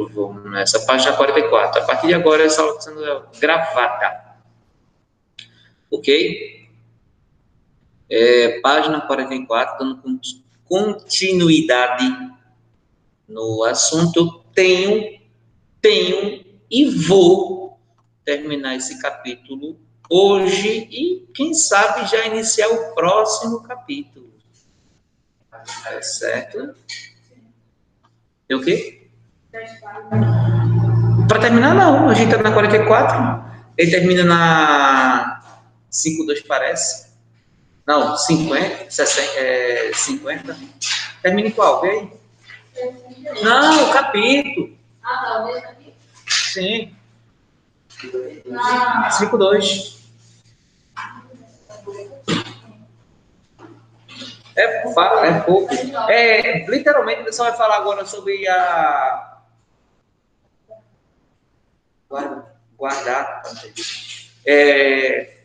Vamos nessa página 44. A partir de agora, essa aula está sendo gravada. Ok? Página 44, dando continuidade no assunto. Tenho e vou terminar esse capítulo hoje e, quem sabe, já iniciar o próximo capítulo. É certo? E o quê? Para terminar, não. A gente está na 44. Ele termina na 5.2, parece. Não, 50. 50. Termina em qual? Vê aí. Não, o capítulo. Ah, tá. O mesmo capítulo? Sim. 5.2. É pouco. Literalmente, você vai falar agora sobre a... Guardar.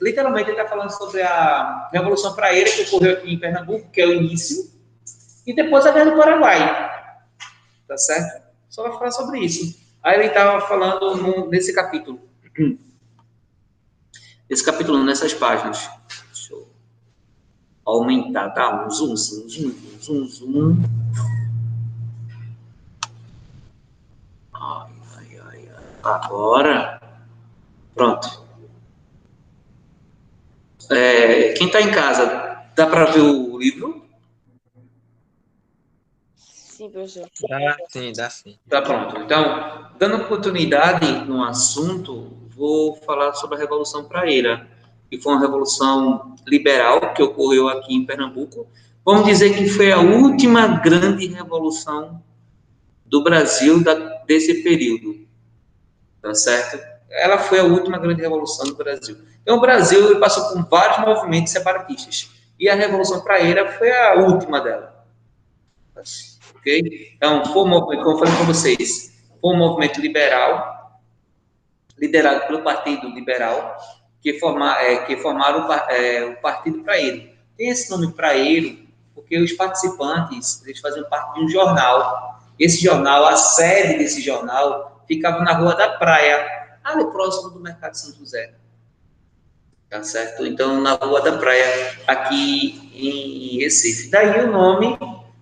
Literalmente, ele está falando sobre a Revolução Praieira que ocorreu aqui em Pernambuco, que é o início, e depois a Guerra do Paraguai. Tá certo? Só vai falar sobre isso. Aí ele estava falando nesse capítulo. Esse capítulo, nessas páginas. Deixa eu aumentar, tá? Zoom. Ai. Agora. Pronto. Quem está em casa, dá para ver o livro? Sim, professor. Dá sim. Tá pronto. Então, dando continuidade no assunto, vou falar sobre a Revolução Praieira, que foi uma revolução liberal que ocorreu aqui em Pernambuco. Vamos dizer que foi a última grande revolução do Brasil desse período, tá certo? Ela foi a última grande revolução do Brasil. Então, o Brasil ele passou por vários movimentos separatistas, e a Revolução Praieira foi a última dela. Ok? Então, como eu falei para vocês, foi um movimento liberal, liderado pelo Partido Liberal, que formaram o Partido Praeiro. Tem esse nome Praeiro porque os participantes eles faziam parte de um jornal. Esse jornal, a sede desse jornal, ficava na Rua da Praia, ali próximo do Mercado São José. Tá certo? Então, na Rua da Praia, aqui em Recife. Daí o nome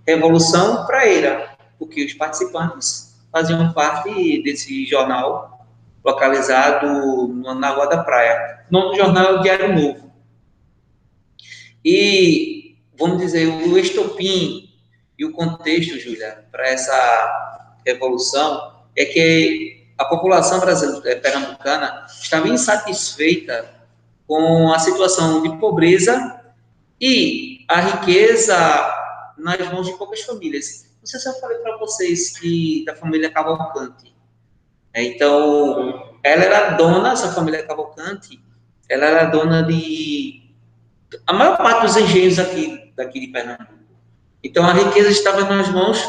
Revolução Praieira, porque os participantes faziam parte desse jornal localizado na Rua da Praia. O nome do jornal é o Diário Novo. E, vamos dizer, o estopim e o contexto, Júlia, para essa revolução é que a população brasileira pernambucana estava insatisfeita com a situação de pobreza e a riqueza nas mãos de poucas famílias. Não sei se eu falei para vocês que da família Cavalcante. Então, ela era dona, essa família Cavalcante, ela era dona de a maior parte dos engenhos daqui de Pernambuco. Então, a riqueza estava nas mãos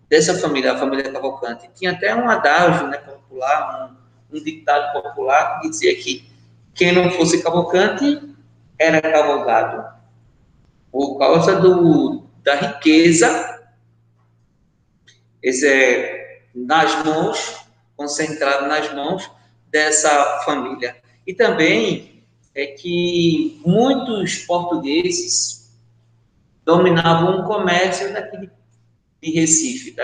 dessa família, a família Cavalcante. Tinha até um adágio, né, popular, um ditado popular que dizia que quem não fosse Cavalcante era cavalgado. Por causa da riqueza, nas mãos, concentrado nas mãos dessa família. E também é que muitos portugueses dominavam o comércio daqui de Recife,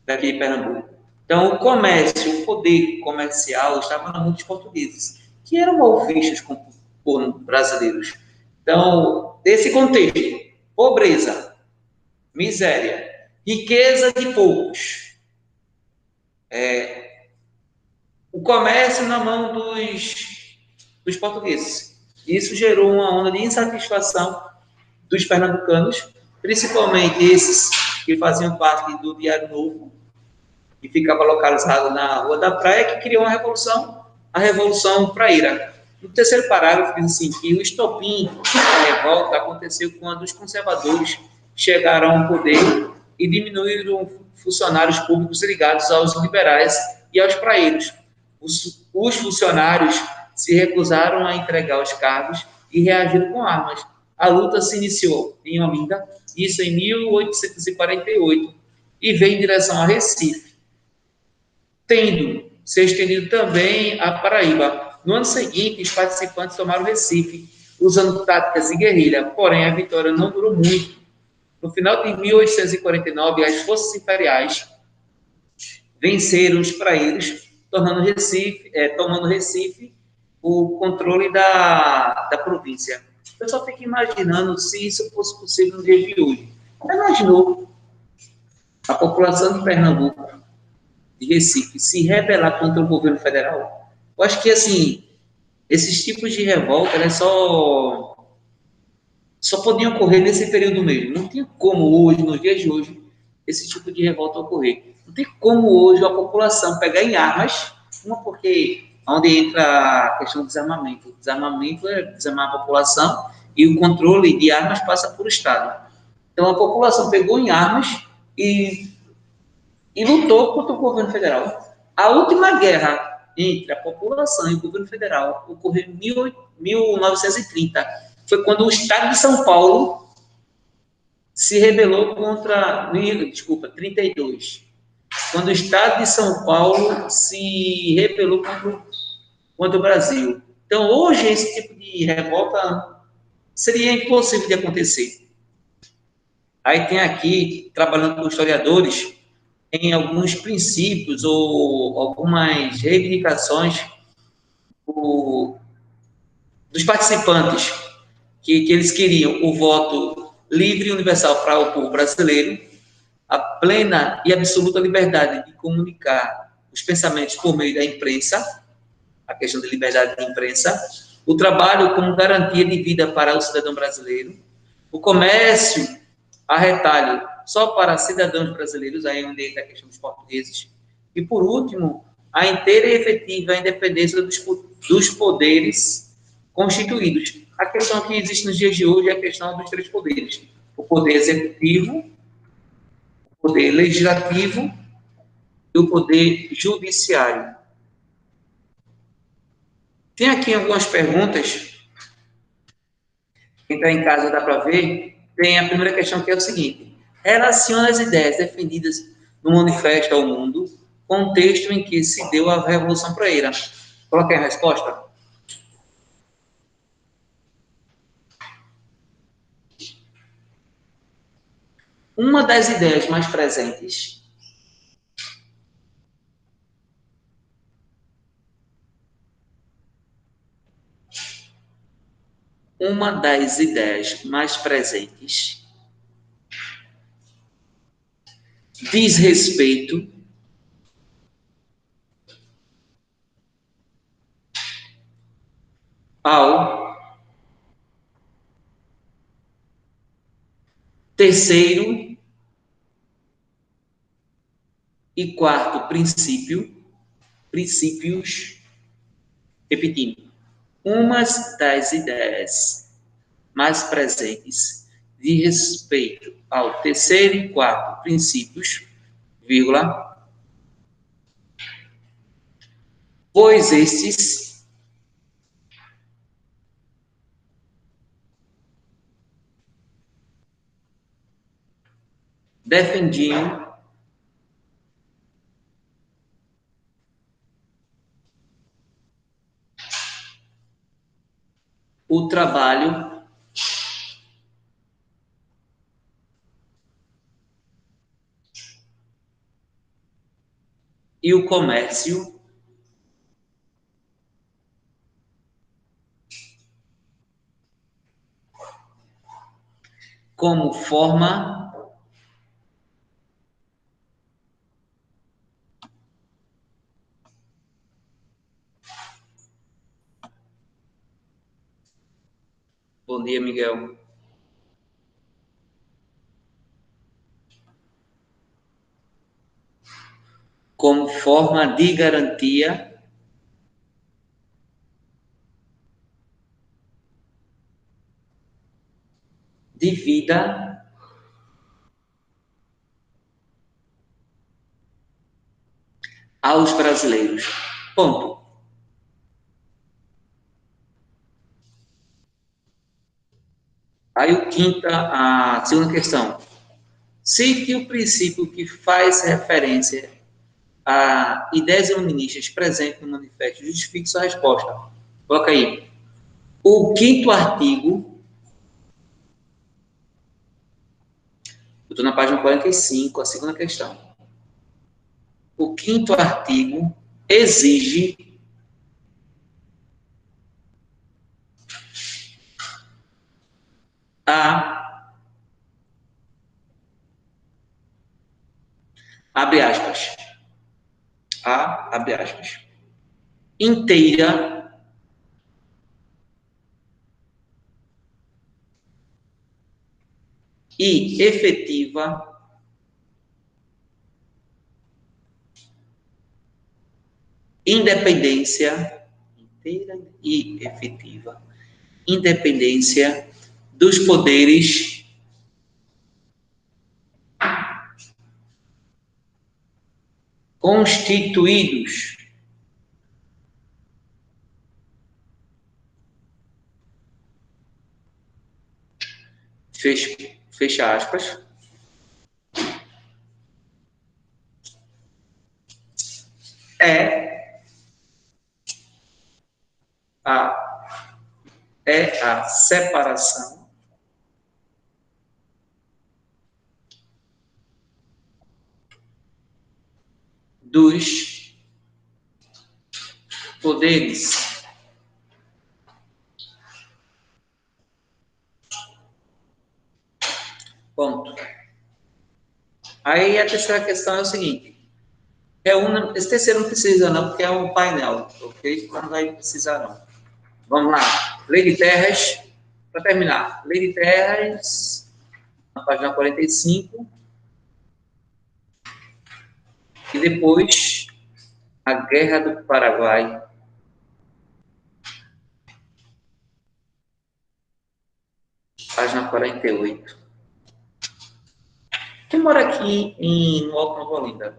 daqui de Pernambuco. Então, o comércio, o poder comercial estava na mão dos portugueses, que eram mal vistos por brasileiros. Então, desse contexto, pobreza, miséria, riqueza de poucos, o comércio na mão dos portugueses. Isso gerou uma onda de insatisfação dos pernambucanos, principalmente esses que faziam parte do Diário Novo, que ficava localizado na Rua da Praia, que criou uma revolução, a Revolução Praieira. No terceiro parágrafo, diz assim, que o estopim da revolta aconteceu quando os conservadores chegaram ao poder e diminuíram funcionários públicos ligados aos liberais e aos praeiros. Os funcionários se recusaram a entregar os cargos e reagiram com armas. A luta se iniciou em Olinda, isso em 1848, e veio em direção a Recife. tendo se estendido também à Paraíba. No ano seguinte, os participantes tomaram Recife, usando táticas de guerrilha, porém a vitória não durou muito. No final de 1849, as forças imperiais venceram os praeiros, tomando Recife o controle da província. Eu só fico imaginando se isso fosse possível no dia de hoje. Imaginou a população de Pernambuco, de Recife, se rebelar contra o governo federal? Eu acho que, assim, esses tipos de revolta, né, só podiam ocorrer nesse período mesmo. Não tinha como hoje, nos dias de hoje, esse tipo de revolta ocorrer. Não tem como hoje a população pegar em armas, uma porque onde entra a questão do desarmamento. O desarmamento é desarmar a população e o controle de armas passa por Estado. Então a população pegou em armas e, e lutou contra o governo federal. A última guerra entre a população e o governo federal ocorreu em 1930. Foi quando o Estado de São Paulo se rebelou contra, desculpa, 32, quando o Estado de São Paulo se rebelou contra o Brasil. Então, hoje, esse tipo de revolta seria impossível de acontecer. Aí tem aqui, trabalhando com historiadores, em alguns princípios ou algumas reivindicações dos participantes, que eles queriam o voto livre e universal para o povo brasileiro, a plena e absoluta liberdade de comunicar os pensamentos por meio da imprensa, a questão da liberdade de imprensa, o trabalho como garantia de vida para o cidadão brasileiro, o comércio a retalho só para cidadãos brasileiros, aí onde entra a questão dos portugueses, e por último, a inteira e efetiva independência dos poderes constituídos. A questão que existe nos dias de hoje é a questão dos três poderes: o poder executivo, o poder legislativo e o poder judiciário. Tem aqui algumas perguntas. Quem está em casa dá para ver. Tem a primeira questão, que é o seguinte: relaciona as ideias defendidas no Manifesto ao Mundo com o texto em que se deu a Revolução Praeira. Coloquei a resposta. Uma das ideias mais presentes diz respeito ao terceiro e quarto princípios, repetindo, umas das ideias mais presentes de respeito ao terceiro e quarto princípios, vírgula, pois estes defendiam o trabalho e o comércio como forma bom dia, Miguel. Como forma de garantia de vida aos brasileiros. Ponto. Aí a segunda questão. Cite o princípio que faz referência ideias iluministas presentes no manifesto justifique sua resposta. Coloca aí. O quinto artigo, eu estou na página 45, a segunda questão. O quinto artigo exige abre aspas, abre aspas, inteira e efetiva independência, inteira e efetiva independência dos poderes constituídos fecha aspas, é a separação dos poderes. Ponto. Aí a terceira questão é o seguinte. Esse terceiro não precisa não, porque é um painel, ok? Então não vai precisar não. Vamos lá. Lei de terras, para terminar. Lei de terras, na página 45. E depois, a Guerra do Paraguai. Página 48. Quem mora aqui no Alto Nova Olinda?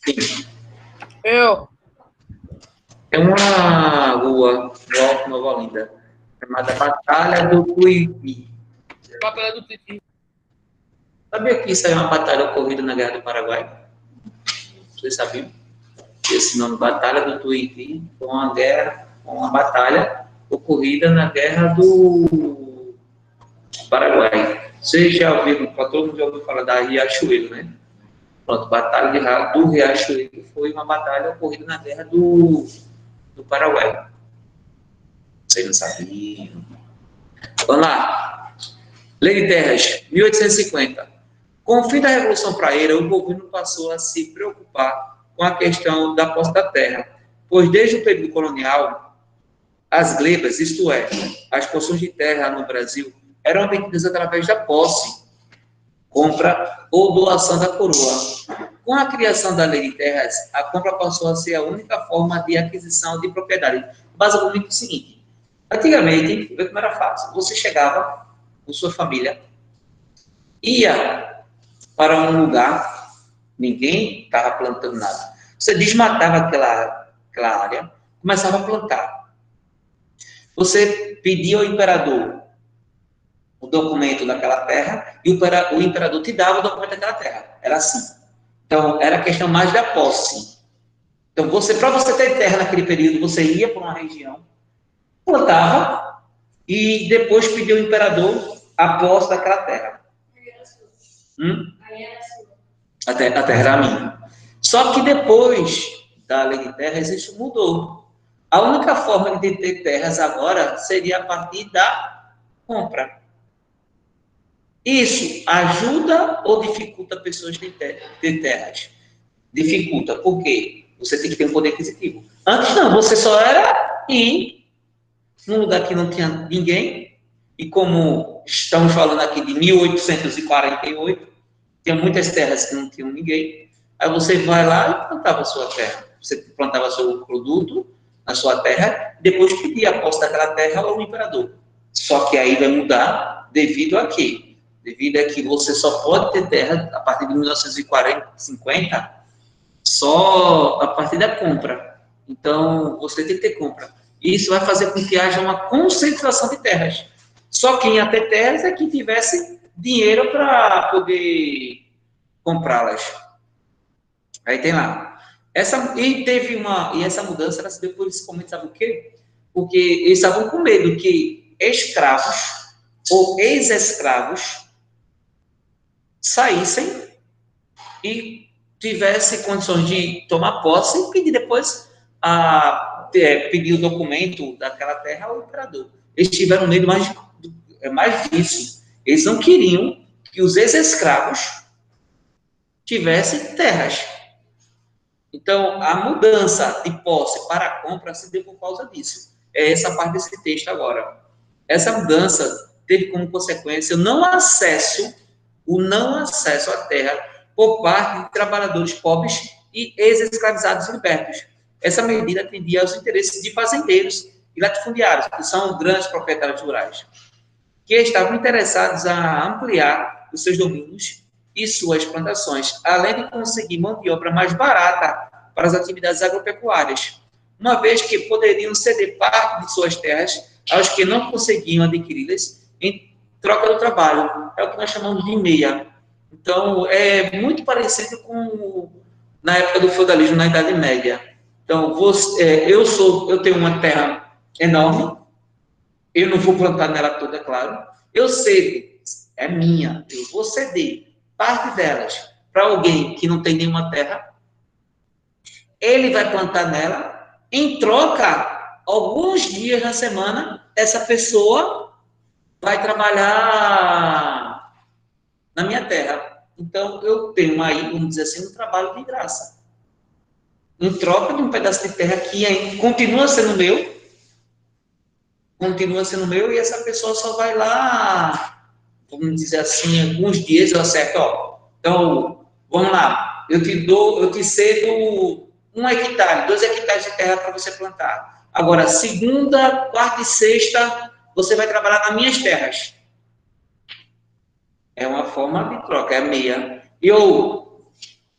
Sim. Eu. É uma rua no Alto Nova Olinda, chamada Batalha do Tuiuti. Batalha do Tuiuti. Sabia que isso é uma batalha ocorrida na Guerra do Paraguai? Vocês sabiam? Esse nome, Batalha do Tuiuti, foi uma batalha ocorrida na Guerra do Paraguai. Vocês já ouviram, todo mundo já ouviu falar da Riachuelo, né? Pronto, Batalha do Riachuelo foi uma batalha ocorrida na Guerra do Paraguai. Vocês não sabiam. Vamos lá. Lei de Terras, 1850. Com o fim da Revolução Praeira, o governo passou a se preocupar com a questão da posse da terra, pois desde o período colonial, as glebas, isto é, as porções de terra no Brasil, eram vendidas através da posse, compra ou doação da coroa. Com a criação da Lei de Terras, a compra passou a ser a única forma de aquisição de propriedade. Basicamente o seguinte, antigamente, vê como era fácil, você chegava com sua família, ia para um lugar, ninguém estava plantando nada. Você desmatava aquela área, começava a plantar. Você pedia ao imperador o documento daquela terra e o imperador te dava o documento daquela terra. Era assim. Então, era a questão mais da posse. Então, para você ter terra naquele período, você ia para uma região, plantava e depois pedia ao imperador a posse daquela terra. A terra era minha. Só que depois da lei de terras, isso mudou. A única forma de ter terras agora seria a partir da compra. Isso ajuda ou dificulta pessoas de ter terras? Dificulta. Por quê? Você tem que ter um poder aquisitivo. Antes não, você só era ir num lugar que não tinha ninguém, e como estamos falando aqui de 1848, tinha muitas terras que não tinham ninguém, aí você vai lá e plantava a sua terra. Você plantava seu produto na sua terra, depois pedia a posse daquela terra ao imperador. Só que aí vai mudar devido a quê? Devido a que você só pode ter terra a partir de 1940, 50, só a partir da compra. Então, você tem que ter compra. Isso vai fazer com que haja uma concentração de terras. Só quem ia ter terras é quem tivesse dinheiro para poder comprá-las. Aí tem lá. Essa mudança ela se deu principalmente, sabe o quê? Porque eles estavam com medo que escravos ou ex-escravos saíssem e tivessem condições de tomar posse e pedir depois pedir o documento daquela terra ao imperador. Eles tiveram medo mais disso. Eles não queriam que os ex-escravos tivessem terras. Então, a mudança de posse para a compra se deu por causa disso. É essa parte desse texto agora. Essa mudança teve como consequência o não acesso à terra por parte de trabalhadores pobres e ex-escravizados libertos. Essa medida atendia aos interesses de fazendeiros e latifundiários, que são grandes proprietários rurais, que estavam interessados a ampliar os seus domínios e suas plantações, além de conseguir mão de obra mais barata para as atividades agropecuárias, uma vez que poderiam ceder parte de suas terras aos que não conseguiam adquiri-las em troca do trabalho. É o que nós chamamos de meia. Então, é muito parecido com na época do feudalismo, na Idade Média. Então, eu tenho uma terra enorme, eu não vou plantar nela toda, é claro. Eu cedo, é minha. Eu vou ceder parte delas para alguém que não tem nenhuma terra. Ele vai plantar nela. Em troca, alguns dias na semana, essa pessoa vai trabalhar na minha terra. Então, eu tenho aí, vamos dizer assim, um trabalho de graça. Em troca de um pedaço de terra que continua sendo meu, e essa pessoa só vai lá, vamos dizer assim, alguns dias eu acerto, ó. Então, vamos lá, eu te cedo 1 hectare, 2 hectares de terra para você plantar. Agora, segunda, quarta e sexta, você vai trabalhar nas minhas terras. É uma forma de troca, é meia.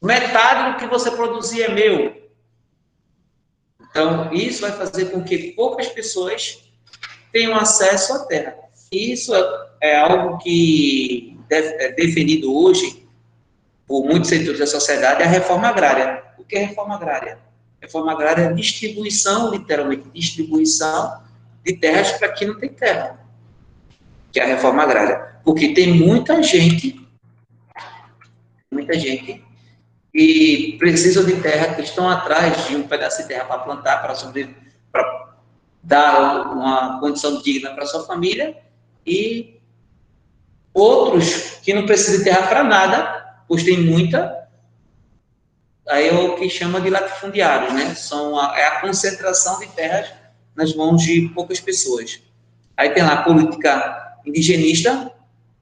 Metade do que você produzir é meu. Então, isso vai fazer com que poucas pessoas tenham acesso à terra. Isso é algo que é definido hoje por muitos setores da sociedade, é a reforma agrária. O que é reforma agrária? Reforma agrária é distribuição, literalmente, distribuição de terras para quem não tem terra, que é a reforma agrária. Porque tem muita gente que precisa de terra, que estão atrás de um pedaço de terra para plantar, para dar uma condição digna para sua família, e outros que não precisam de terra para nada, pois tem muita, aí é o que chama de latifundiários, né? É a concentração de terras nas mãos de poucas pessoas. Aí tem lá a política indigenista,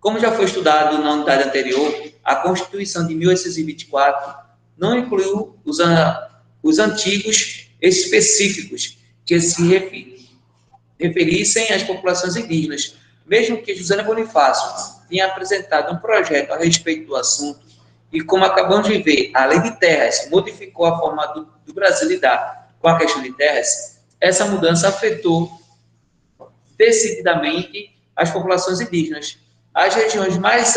como já foi estudado na unidade anterior, a Constituição de 1824 não incluiu os antigos específicos que se referissem às populações indígenas, mesmo que José Bonifácio tenha apresentado um projeto a respeito do assunto, e como acabamos de ver, a lei de terras modificou a forma do Brasil lidar com a questão de terras, essa mudança afetou decididamente as populações indígenas. As regiões mais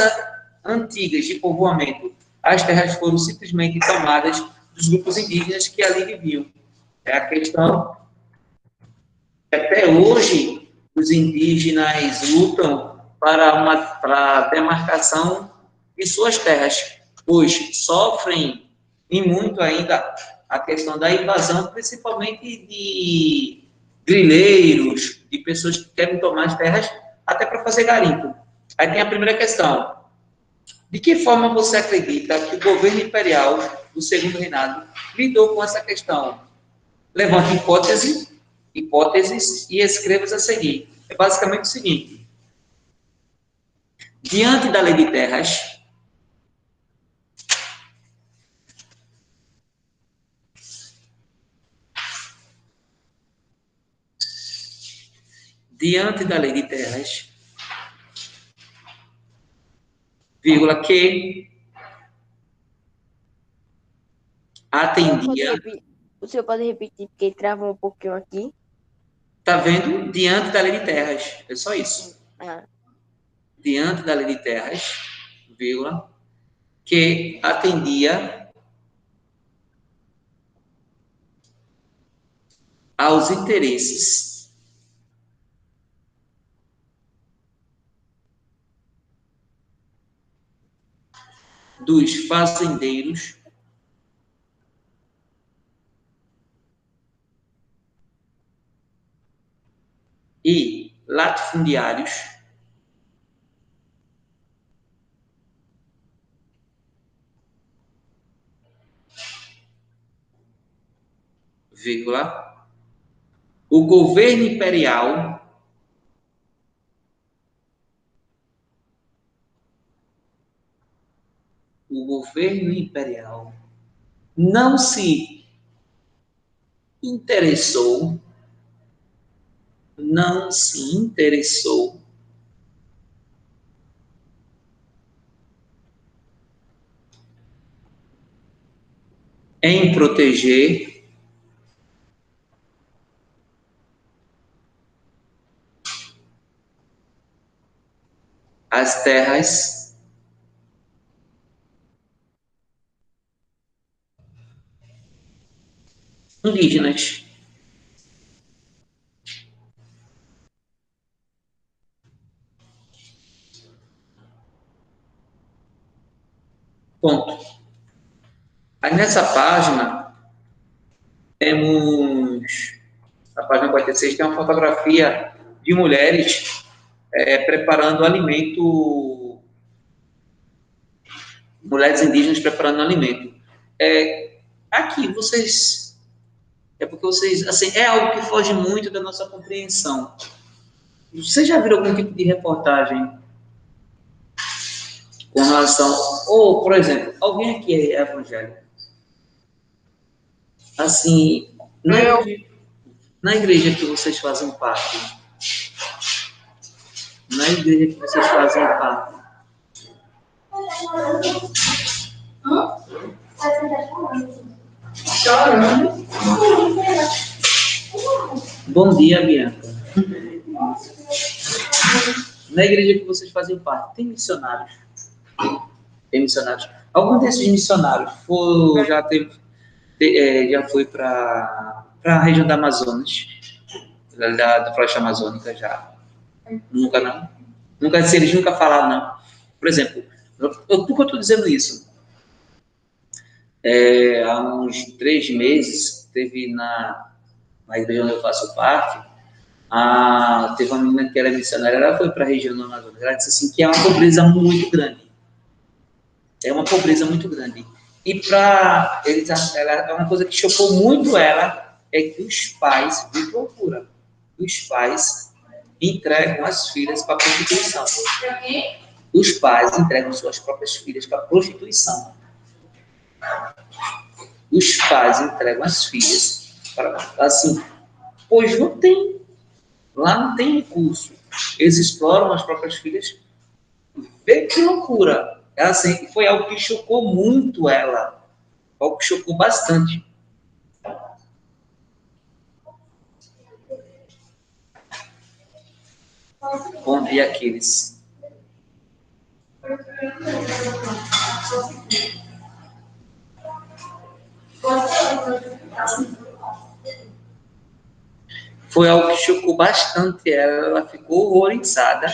antigas de povoamento, as terras foram simplesmente tomadas dos grupos indígenas que ali viviam. É a questão que até hoje os indígenas lutam para a demarcação de suas terras, pois sofrem e muito ainda a questão da invasão, principalmente de grileiros, de pessoas que querem tomar as terras até para fazer garimpo. Aí tem a primeira questão. De que forma você acredita que o governo imperial do Segundo Reinado lidou com essa questão? Levante hipóteses e escreva a seguir. É basicamente o seguinte: diante da lei de terras, vírgula, que atendia. O senhor pode repetir, porque travou um pouquinho aqui. Tá vendo? Diante da lei de terras. É só isso. Ah. Diante da lei de terras, vírgula, que atendia aos interesses dos fazendeiros e latifundiários vírgula, o governo imperial não se interessou em proteger as terras indígenas. Ponto. Aí nessa página, temos, na página 46, tem uma fotografia de mulheres preparando alimento, mulheres indígenas preparando alimento. Aqui, vocês, porque vocês, assim, é algo que foge muito da nossa compreensão. Vocês já viram algum tipo de reportagem com relação, ou, por exemplo, alguém aqui é evangélico? Assim, na igreja que vocês fazem parte, Bom dia, Bianca. Na igreja que vocês fazem parte, tem missionários? Tem missionários. Algum desses missionários já foi para a região da Amazonas, da floresta amazônica já? Nunca não? Se eles nunca falaram, não. Por exemplo, por que eu estou dizendo isso? Há uns 3 meses, teve na igreja onde eu faço parte, teve uma menina que era missionária, ela foi para a região do Amazonas, ela disse assim que é uma pobreza muito grande. E para eles, é uma coisa que chocou muito ela, é que os pais, de procura, os pais entregam as filhas para prostituição. Os pais entregam suas próprias filhas para prostituição. Os pais entregam as filhas para, assim, pois não tem, lá não tem recurso. Eles exploram as próprias filhas. Vê que loucura. Ela, assim, foi algo que chocou muito ela. Algo que chocou bastante. Bom dia, Aquiles. Foi algo que chocou bastante ela. Ela ficou horrorizada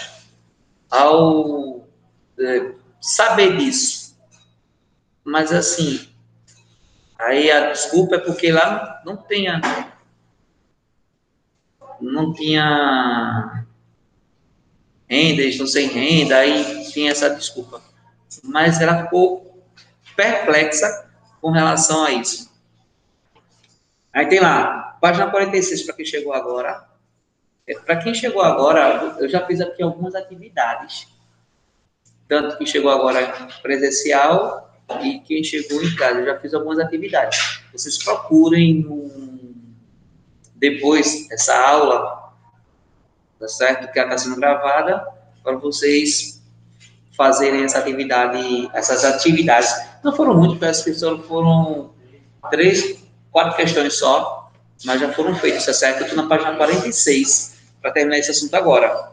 ao saber disso. Mas, assim, aí a desculpa é porque lá não tinha renda, eles estão sem renda, aí tinha essa desculpa. Mas ela ficou perplexa com relação a isso. Aí tem lá, página 46, para quem chegou agora. Para quem chegou agora, eu já fiz aqui algumas atividades. Tanto que chegou agora presencial e quem chegou em casa. Eu já fiz algumas atividades. Vocês procurem depois dessa aula, tá certo? Que ela está sendo gravada, para vocês fazerem essas atividades. Não foram muitas, parece que foram 3, 4 questões só, mas já foram feitas, tá certo? Eu estou na página 46, para terminar esse assunto agora.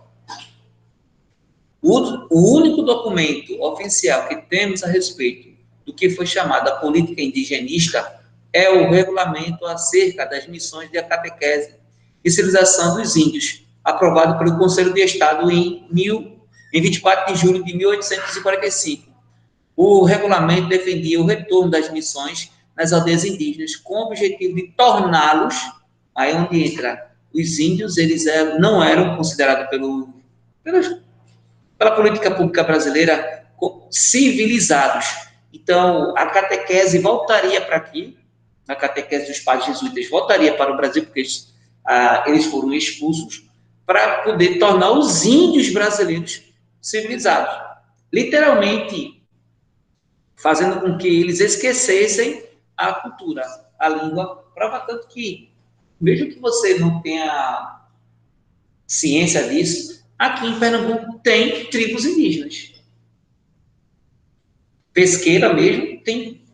O único documento oficial que temos a respeito do que foi chamada política indigenista é o regulamento acerca das missões de catequese e civilização dos índios, aprovado pelo Conselho de Estado em 24 de julho de 1845. O regulamento defendia o retorno das missões nas aldeias indígenas, com o objetivo de torná-los, aí onde entra os índios, não eram considerados pela política pública brasileira civilizados. Então, a catequese voltaria para aqui, a catequese dos padres jesuítas voltaria para o Brasil, porque eles foram expulsos, para poder tornar os índios brasileiros civilizados. Literalmente, fazendo com que eles esquecessem a cultura, a língua, prova tanto que, mesmo que você não tenha ciência disso, aqui em Pernambuco tem tribos indígenas. Pesqueira mesmo tem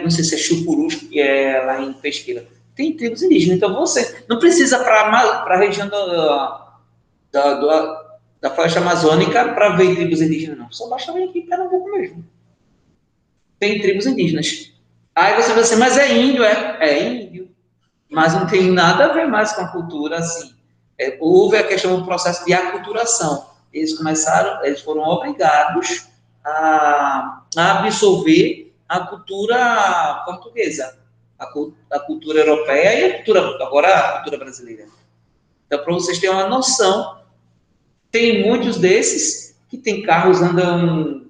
não sei se é Chucurus, que é lá em Pesqueira, tem tribos indígenas. Então você não precisa para a região da floresta amazônica para ver tribos indígenas, não. Só basta vir aqui em Pernambuco mesmo. Tem tribos indígenas. Aí você vai dizer, mas é índio, é índio. Mas não tem nada a ver mais com a cultura, assim. Houve a questão do processo de aculturação. Eles foram obrigados a absorver a cultura portuguesa, a cultura europeia e agora a cultura brasileira. Então, para vocês terem uma noção, tem muitos desses que têm carros andam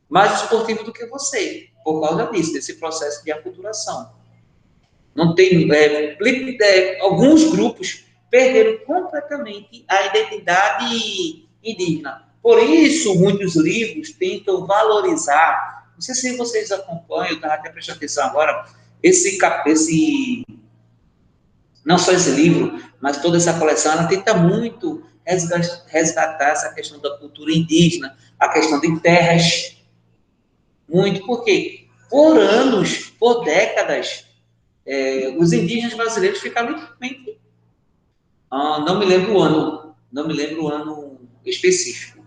mais esportivos do que você, por causa disso, desse processo de aculturação. Não tem, alguns grupos perderam completamente a identidade indígena. Por isso, muitos livros tentam valorizar. Não sei se vocês acompanham, eu estava até prestando atenção agora, não só esse livro, mas toda essa coleção, ela tenta muito resgatar essa questão da cultura indígena, a questão de terras. Muito, porque por anos, por décadas, os indígenas brasileiros ficaram literalmente. Não me lembro o ano específico.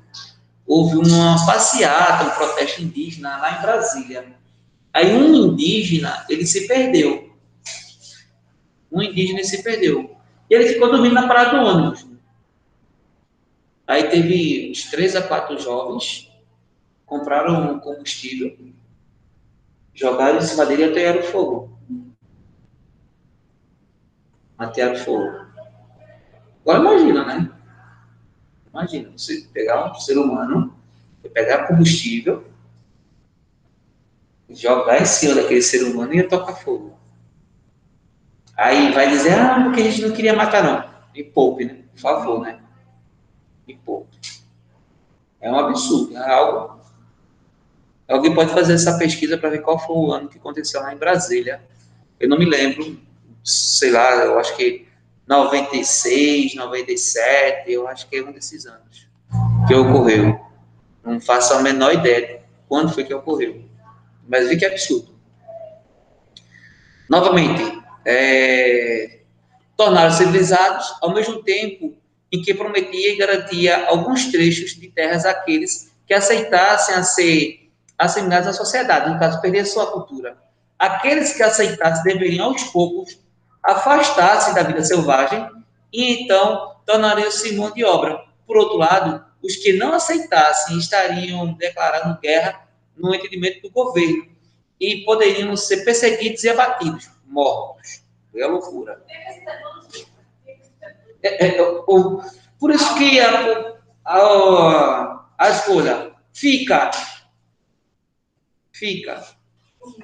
Houve uma passeata, um protesto indígena lá em Brasília. Aí um indígena, ele se perdeu. E ele ficou dormindo na parada do ônibus. Aí teve uns 3 a 4 jovens, compraram um combustível, jogaram em cima dele e atearam fogo. Agora imagina, né? Imagina, você pegar um ser humano, pegar combustível, jogar em cima daquele ser humano e ia tocar fogo. Aí vai dizer, porque a gente não queria matar, não. Me poupe, né? Por favor, né? Me poupe. É um absurdo, é algo. Alguém pode fazer essa pesquisa para ver qual foi o ano que aconteceu lá em Brasília. Eu não me lembro, sei lá, eu acho que 96, 97, eu acho que é um desses anos que ocorreu. Não faço a menor ideia de quando foi que ocorreu. Mas vi que é absurdo. Novamente, tornaram civilizados ao mesmo tempo em que prometia e garantia alguns trechos de terras àqueles que aceitassem a ser assimilados à sociedade, no caso, perder sua cultura. Aqueles que aceitassem deveriam, aos poucos, afastar-se da vida selvagem e, então, tornariam-se mão de obra. Por outro lado, os que não aceitassem estariam declarando guerra no entendimento do governo e poderiam ser perseguidos e abatidos, mortos. É loucura. Por isso que a escolha fica,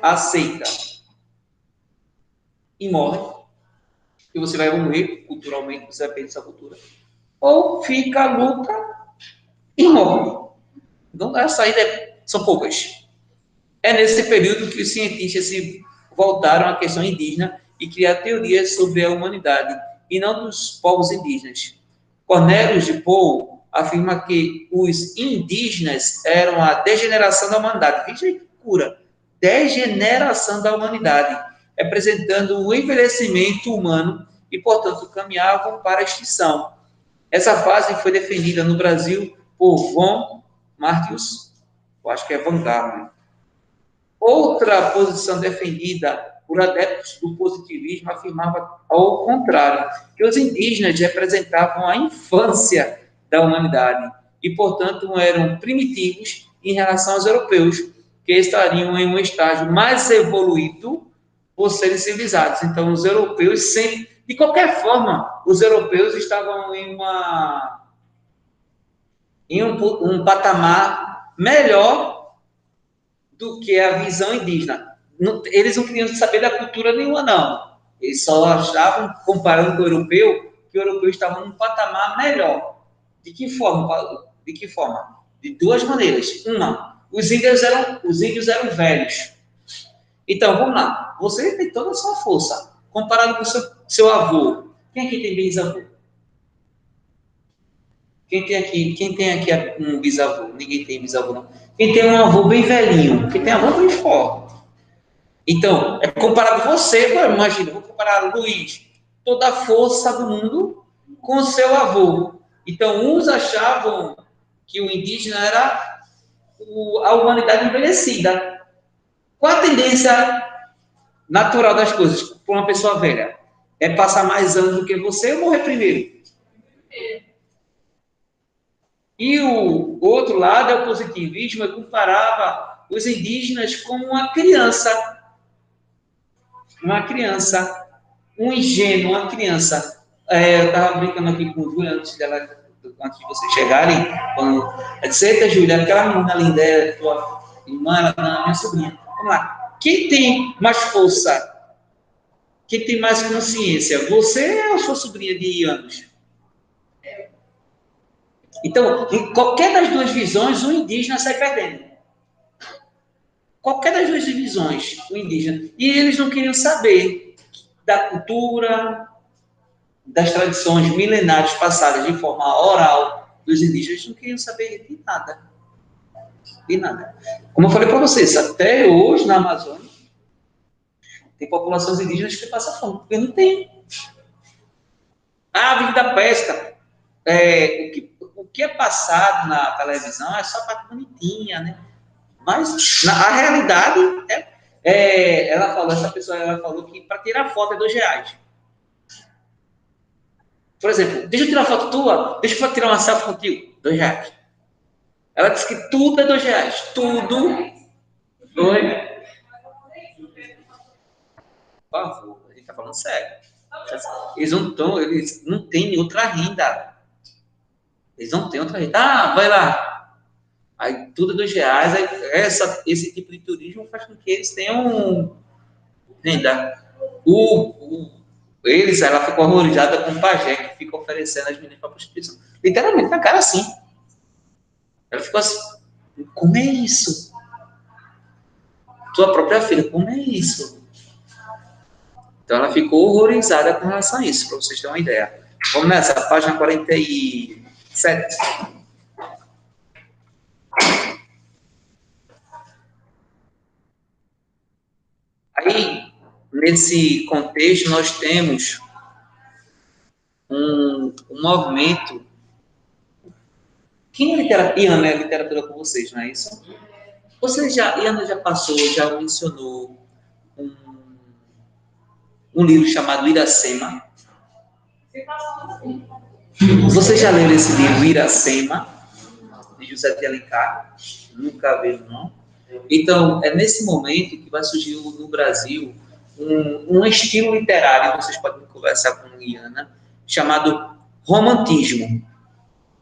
aceita e morre, e você vai morrer culturalmente, você vai perder essa cultura, ou fica, luta e morre. Então, a saída são poucas. É nesse período que os cientistas se voltaram à questão indígena e criaram teorias sobre a humanidade, e não dos povos indígenas. Cornelius de Paul afirma que os indígenas eram a degeneração da humanidade. Veja que cura. Degeneração da humanidade, representando o envelhecimento humano e, portanto, caminhavam para a extinção. Essa fase foi defendida no Brasil por von Martius, eu acho que é Van Gaal, Outra posição defendida por adeptos do positivismo afirmava ao contrário, que os indígenas representavam a infância da humanidade e, portanto, eram primitivos em relação aos europeus, que estariam em um estágio mais evoluído por serem civilizados. Então, os europeus sempre, de qualquer forma, os europeus estavam em um patamar melhor do que a visão indígena. Eles não queriam saber da cultura nenhuma, não. Eles só achavam, comparando com o europeu, que o europeu estava num patamar melhor. De que forma? De que forma? De duas maneiras. Uma, os índios eram velhos. Então, vamos lá. Você tem toda a sua força. Comparado com seu avô. Quem aqui tem bisavô? Quem tem aqui um bisavô? Ninguém tem bisavô, não. Quem tem um avô bem velhinho? Quem tem avô bem forte? Então, é comparado você, imagina, vou comparar Luiz, toda a força do mundo com o seu avô. Então, uns achavam que o indígena era a humanidade envelhecida. Qual a tendência natural das coisas para uma pessoa velha? É passar mais anos do que você ou morrer primeiro? E o outro lado é o positivismo, que comparava os indígenas como uma criança, um ingênuo, uma criança. Eu estava brincando aqui com o Júlia antes de vocês chegarem, quando eu disse, eita, Júlia, aquela menina linda é tua irmã, ela não é minha sobrinha. Vamos lá. Quem tem mais força? Quem tem mais consciência? Você ou sua sobrinha de anos? Então, em qualquer das duas visões, o indígena sai perdendo. Qualquer das duas visões, o indígena. E eles não queriam saber da cultura, das tradições milenares passadas de forma oral dos indígenas, não queriam saber de nada. De nada. Como eu falei para vocês, até hoje na Amazônia, tem populações indígenas que passam fome, porque não tem. Ah, vive da pesca. O que é passado na televisão é só parte bonitinha, né? Mas a realidade essa pessoa falou que para tirar foto é R$2. Por exemplo, deixa eu tirar foto tua, deixa eu tirar uma selfie contigo, R$2. Ela disse que tudo é R$2. Tudo. Oi? Por favor, a gente está falando sério. Eles não têm outra renda. Eles não têm outra renda. Ah, vai lá. Aí tudo é R$2. Aí, esse tipo de turismo faz com que eles tenham renda. Ela ficou horrorizada com o pajé que fica oferecendo as meninas para prostituição. Literalmente, na cara assim. Ela ficou assim, como é isso? Tua própria filha, como é isso? Então ela ficou horrorizada com relação a isso, para vocês terem uma ideia. Vamos nessa, página 47. Aí, nesse contexto, nós temos um movimento. Quem é literatura? Iana é literatura com vocês, não é isso? Iana já passou, já mencionou um livro chamado Iracema. Vocês já leram esse livro, Iracema, de José de Alencar? Nunca viram, não? Então, é nesse momento que vai surgir no Brasil um estilo literário, vocês podem conversar com a Iana, chamado romantismo.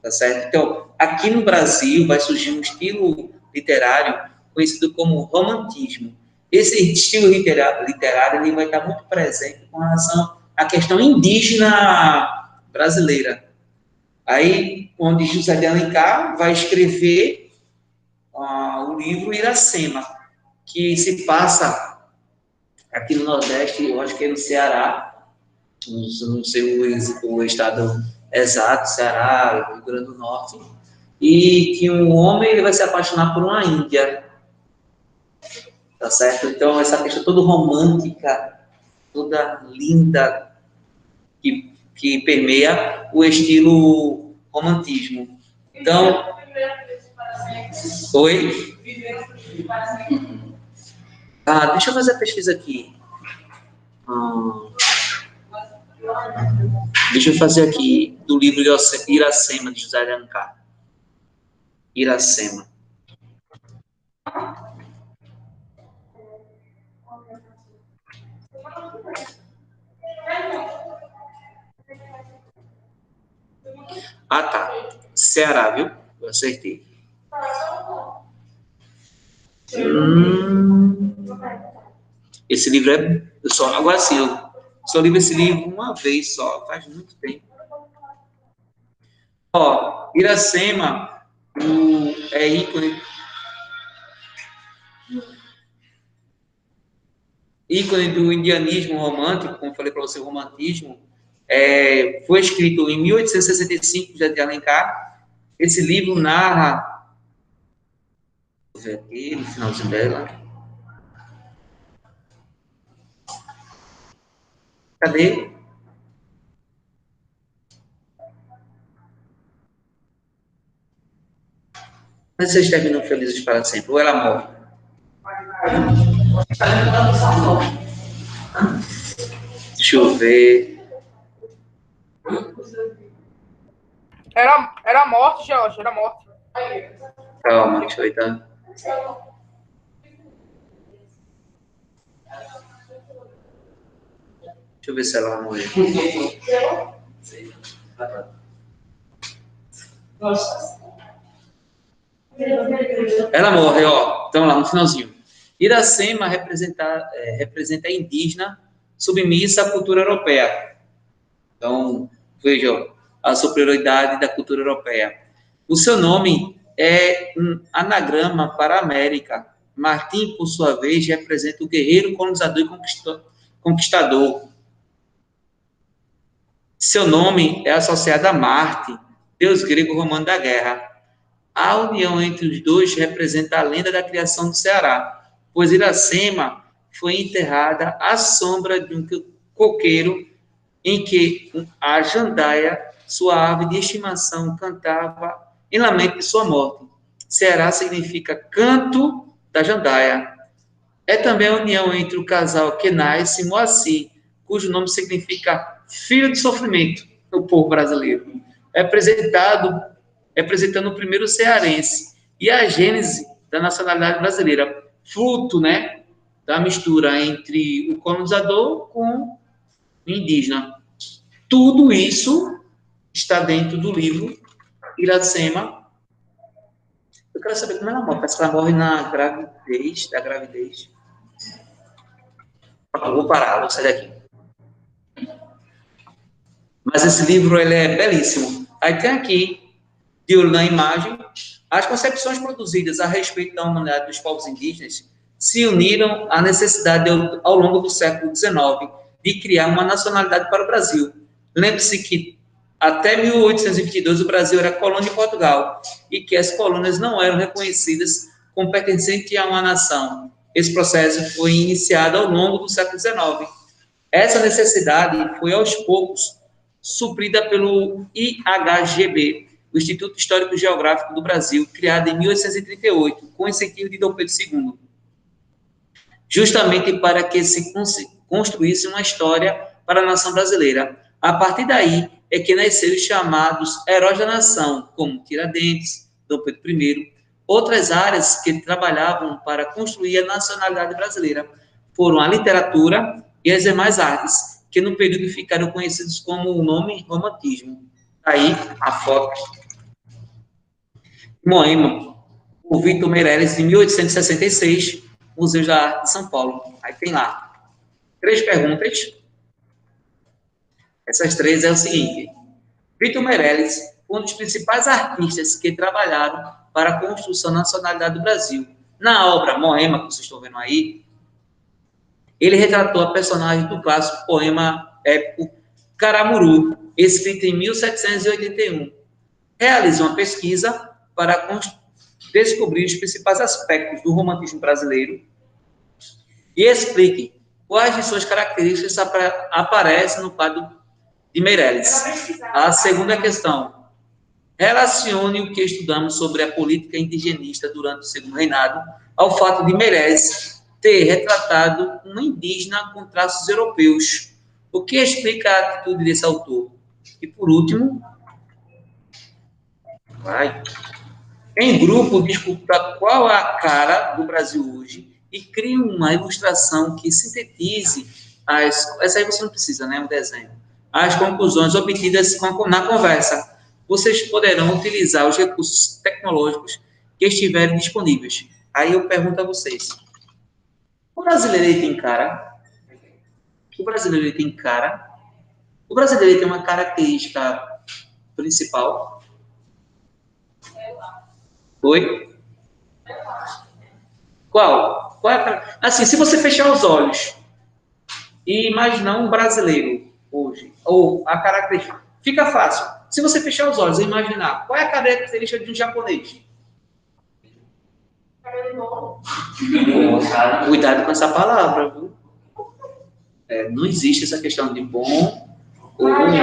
Tá certo? Então, aqui no Brasil vai surgir um estilo literário conhecido como romantismo. Esse estilo literário ele vai estar muito presente com relação à questão indígena brasileira. Aí, onde José de Alencar vai escrever o livro Iracema, que se passa aqui no Nordeste, eu acho que é no Ceará, não sei o estado exato, Ceará, Rio Grande do Norte, e que um homem ele vai se apaixonar por uma índia, tá certo? Então, essa questão toda romântica, toda linda, que permeia o estilo romantismo. Então, oi? Deixa eu fazer a pesquisa aqui. Deixa eu fazer aqui do livro de Iracema, de José de Alencar. Iracema. Tá. Ceará, viu? Eu acertei. Esse livro é... Agora sim, eu só li esse livro uma vez só, faz muito tempo. Iracema é ícone do indianismo romântico, como eu falei para você, o romantismo, foi escrito em 1865, já de Alencar. Esse livro narra... Vou ver aqui, no finalzinho dela. Cadê? Mas vocês terminam felizes para sempre, ou ela morre? Deixa eu ver. Era morte, George, era morte. Calma, deixa eu ver, tá? Deixa eu ver se ela morreu. Ela morre, então lá no finalzinho. Iracema representa a indígena submissa à cultura europeia. Então, vejam a superioridade da cultura europeia. O seu nome é um anagrama para a América. Martim, por sua vez, representa o guerreiro, colonizador e conquistador. Seu nome é associado a Marte, deus grego-romano da guerra. A união entre os dois representa a lenda da criação do Ceará, pois Iracema foi enterrada à sombra de um coqueiro em que a jandaia, sua ave de estimação, cantava em lamento de sua morte. Ceará significa canto da jandaia. É também a união entre o casal Kenais e Moacir, cujo nome significa filho de sofrimento no povo brasileiro. Representando o primeiro cearense e a gênese da nacionalidade brasileira, fruto, né, da mistura entre o colonizador com o indígena. Tudo isso está dentro do livro Iracema. Eu quero saber como ela morre. Parece que ela morre na gravidez. Eu vou parar, vou sair daqui. Mas esse livro ele é belíssimo. Aí tem aqui, de olho na imagem, as concepções produzidas a respeito da humanidade dos povos indígenas se uniram à necessidade, ao longo do século XIX, de criar uma nacionalidade para o Brasil. Lembre-se que, até 1822, o Brasil era colônia de Portugal e que as colônias não eram reconhecidas como pertencentes a uma nação. Esse processo foi iniciado ao longo do século XIX. Essa necessidade foi, aos poucos, suprida pelo IHGB, o Instituto Histórico Geográfico do Brasil, criado em 1838, com incentivo de Dom Pedro II, justamente para que se construísse uma história para a nação brasileira. A partir daí é que nasceram os chamados heróis da nação, como Tiradentes, Dom Pedro I. Outras áreas que trabalhavam para construir a nacionalidade brasileira foram a literatura e as demais artes, que no período ficaram conhecidos como o nome romantismo. Aí a foto. Moema, o Vitor Meirelles, em 1866, Museu da Arte de São Paulo. Aí tem lá 3 perguntas. Essas 3 é o seguinte. Vitor Meirelles foi um dos principais artistas que trabalharam para a construção da nacionalidade do Brasil. Na obra Moema, que vocês estão vendo aí, ele retratou a personagem do clássico poema épico Caramuru, escrito em 1781. Realizou uma pesquisa para descobrir os principais aspectos do romantismo brasileiro e explique quais de suas características aparecem no quadro de Meirelles. A segunda questão. Relacione o que estudamos sobre a política indigenista durante o segundo reinado ao fato de Meirelles ter retratado um indígena com traços europeus, o que explica a atitude desse autor. E, por último, em grupo, discuta qual é a cara do Brasil hoje e crie uma ilustração que sintetize essa aí você não precisa, né? Um desenho. As conclusões obtidas na conversa. Vocês poderão utilizar os recursos tecnológicos que estiverem disponíveis. Aí eu pergunto a vocês: o brasileiro ele tem cara? O brasileiro ele tem cara? O brasileiro ele tem uma característica principal? Oi? Qual? Qual é assim, se você fechar os olhos e imaginar um brasileiro hoje, ou a característica, fica fácil. Se você fechar os olhos e imaginar, qual é a característica de um japonês? Cuidado com essa palavra, viu? Não existe essa questão de bom ou ruim.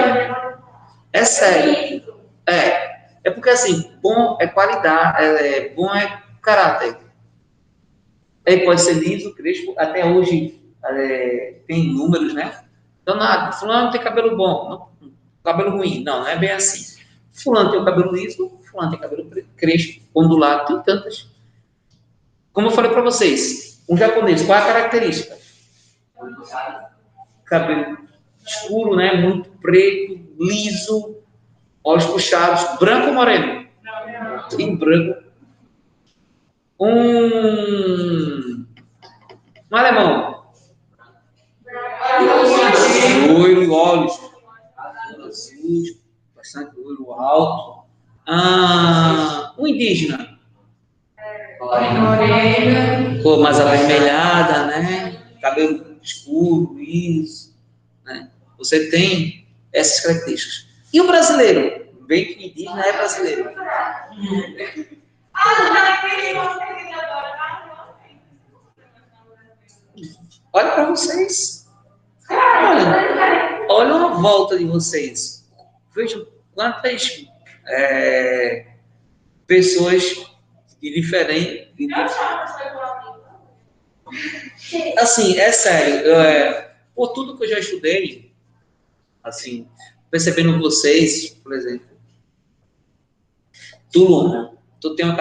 É sério. É porque assim, bom é qualidade, bom é caráter. Ele pode ser liso, crespo, até hoje tem números, né? Então, fulano tem cabelo bom, não, cabelo ruim. Não, não é bem assim. Fulano tem o cabelo liso, fulano tem cabelo crespo, ondulado, tem tantas. Como eu falei para vocês, um japonês, qual é a característica? Cabelo escuro, né? Muito preto, liso, olhos puxados, branco ou moreno? Em branco. Um alemão. Loiro, olhos azuis, bastante loiro alto. Um indígena. Cor mais avermelhada, né? Cabelo escuro, liso. Né? Você tem essas características. E o brasileiro? Bem que indígena é brasileiro. Olha para vocês. Olha a volta de vocês. Vejam quantas pessoas de diferentes. Assim, é sério. Por tudo que eu já estudei, assim, percebendo vocês, por exemplo, tu tem uma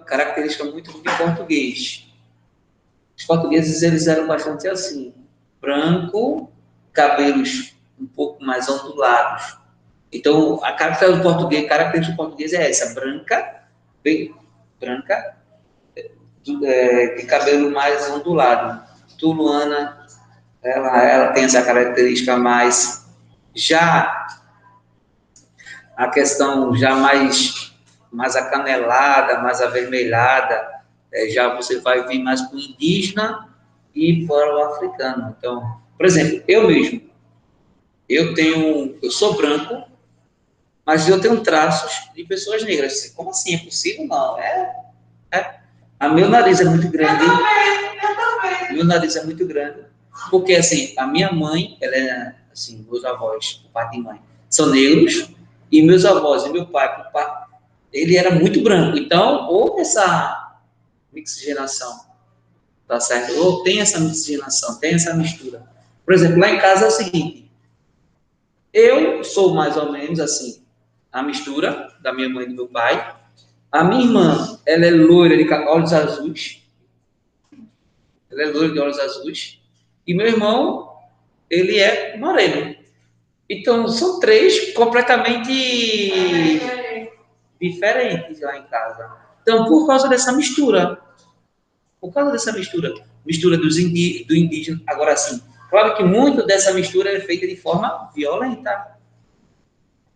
característica muito de português. Os portugueses, eles eram bastante assim, branco, cabelos um pouco mais ondulados. Então, a característica do português é essa, branca, bem branca, de cabelo mais ondulado. Tuluana, ela tem essa característica mais, já a questão já mais acanelada, mais avermelhada, já você vai vir mais com indígena e para o africano. Então, por exemplo, eu mesmo, eu sou branco, mas eu tenho traços de pessoas negras. Como assim? É possível? Não. Meu nariz é muito grande. Meu nariz é muito grande. Porque, assim, a minha mãe, ela é, assim, meus avós, o pai e mãe, são negros, e meus avós e meu pai, ele era muito branco. Então, houve essa mixigenação, tá certo? Ou tem essa mixigenação, tem essa mistura. Por exemplo, lá em casa é o seguinte, eu sou mais ou menos assim, a mistura da minha mãe e do meu pai. A minha irmã, ela é loira de olhos azuis. Ela é loira de olhos azuis. E meu irmão, ele é moreno. Então, são três completamente diferentes lá em casa. Então, por causa dessa mistura. Mistura do indígena. Agora, sim, claro que muito dessa mistura é feita de forma violenta.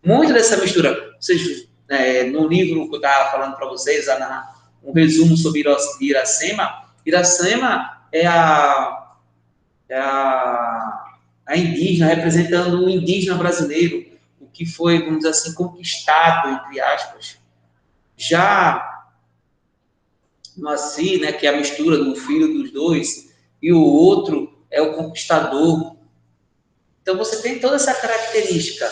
Muito dessa mistura. Vocês, no livro que eu estava falando para vocês, um resumo sobre Iracema. Iracema é a indígena, representando o indígena brasileiro, o que foi, vamos dizer assim, conquistado, entre aspas. Já Moacir, né, que é a mistura do filho dos dois, e o outro é o conquistador. Então, você tem toda essa característica.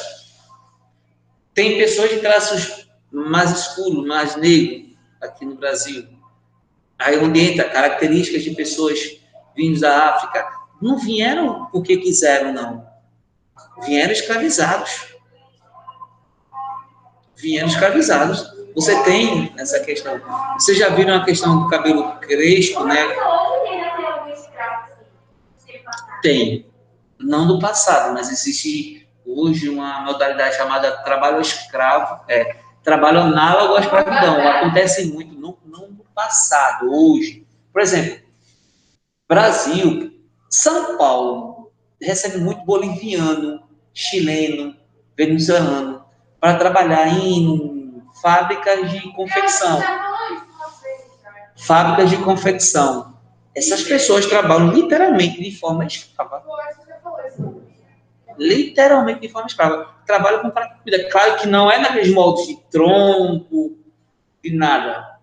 Tem pessoas de traços mais escuros, mais negros, aqui no Brasil. Aí onde entra características de pessoas vindos da África, não vieram porque quiseram, não. Vieram escravizados. Vieram escravizados. Você tem essa questão. Vocês já viram a questão do cabelo crespo, né? Tem. Não do passado, mas existe hoje uma modalidade chamada trabalho escravo, trabalho análogo à escravidão. Acontece muito, não no passado, hoje. Por exemplo, Brasil, São Paulo, recebe muito boliviano, chileno, venezuelano, para trabalhar em fábricas de confecção. Fábricas de confecção. Essas pessoas trabalham literalmente de forma escrava. Literalmente de forma escrava. Trabalham com prato de comida. Claro que não é naqueles moldes de tronco, de nada.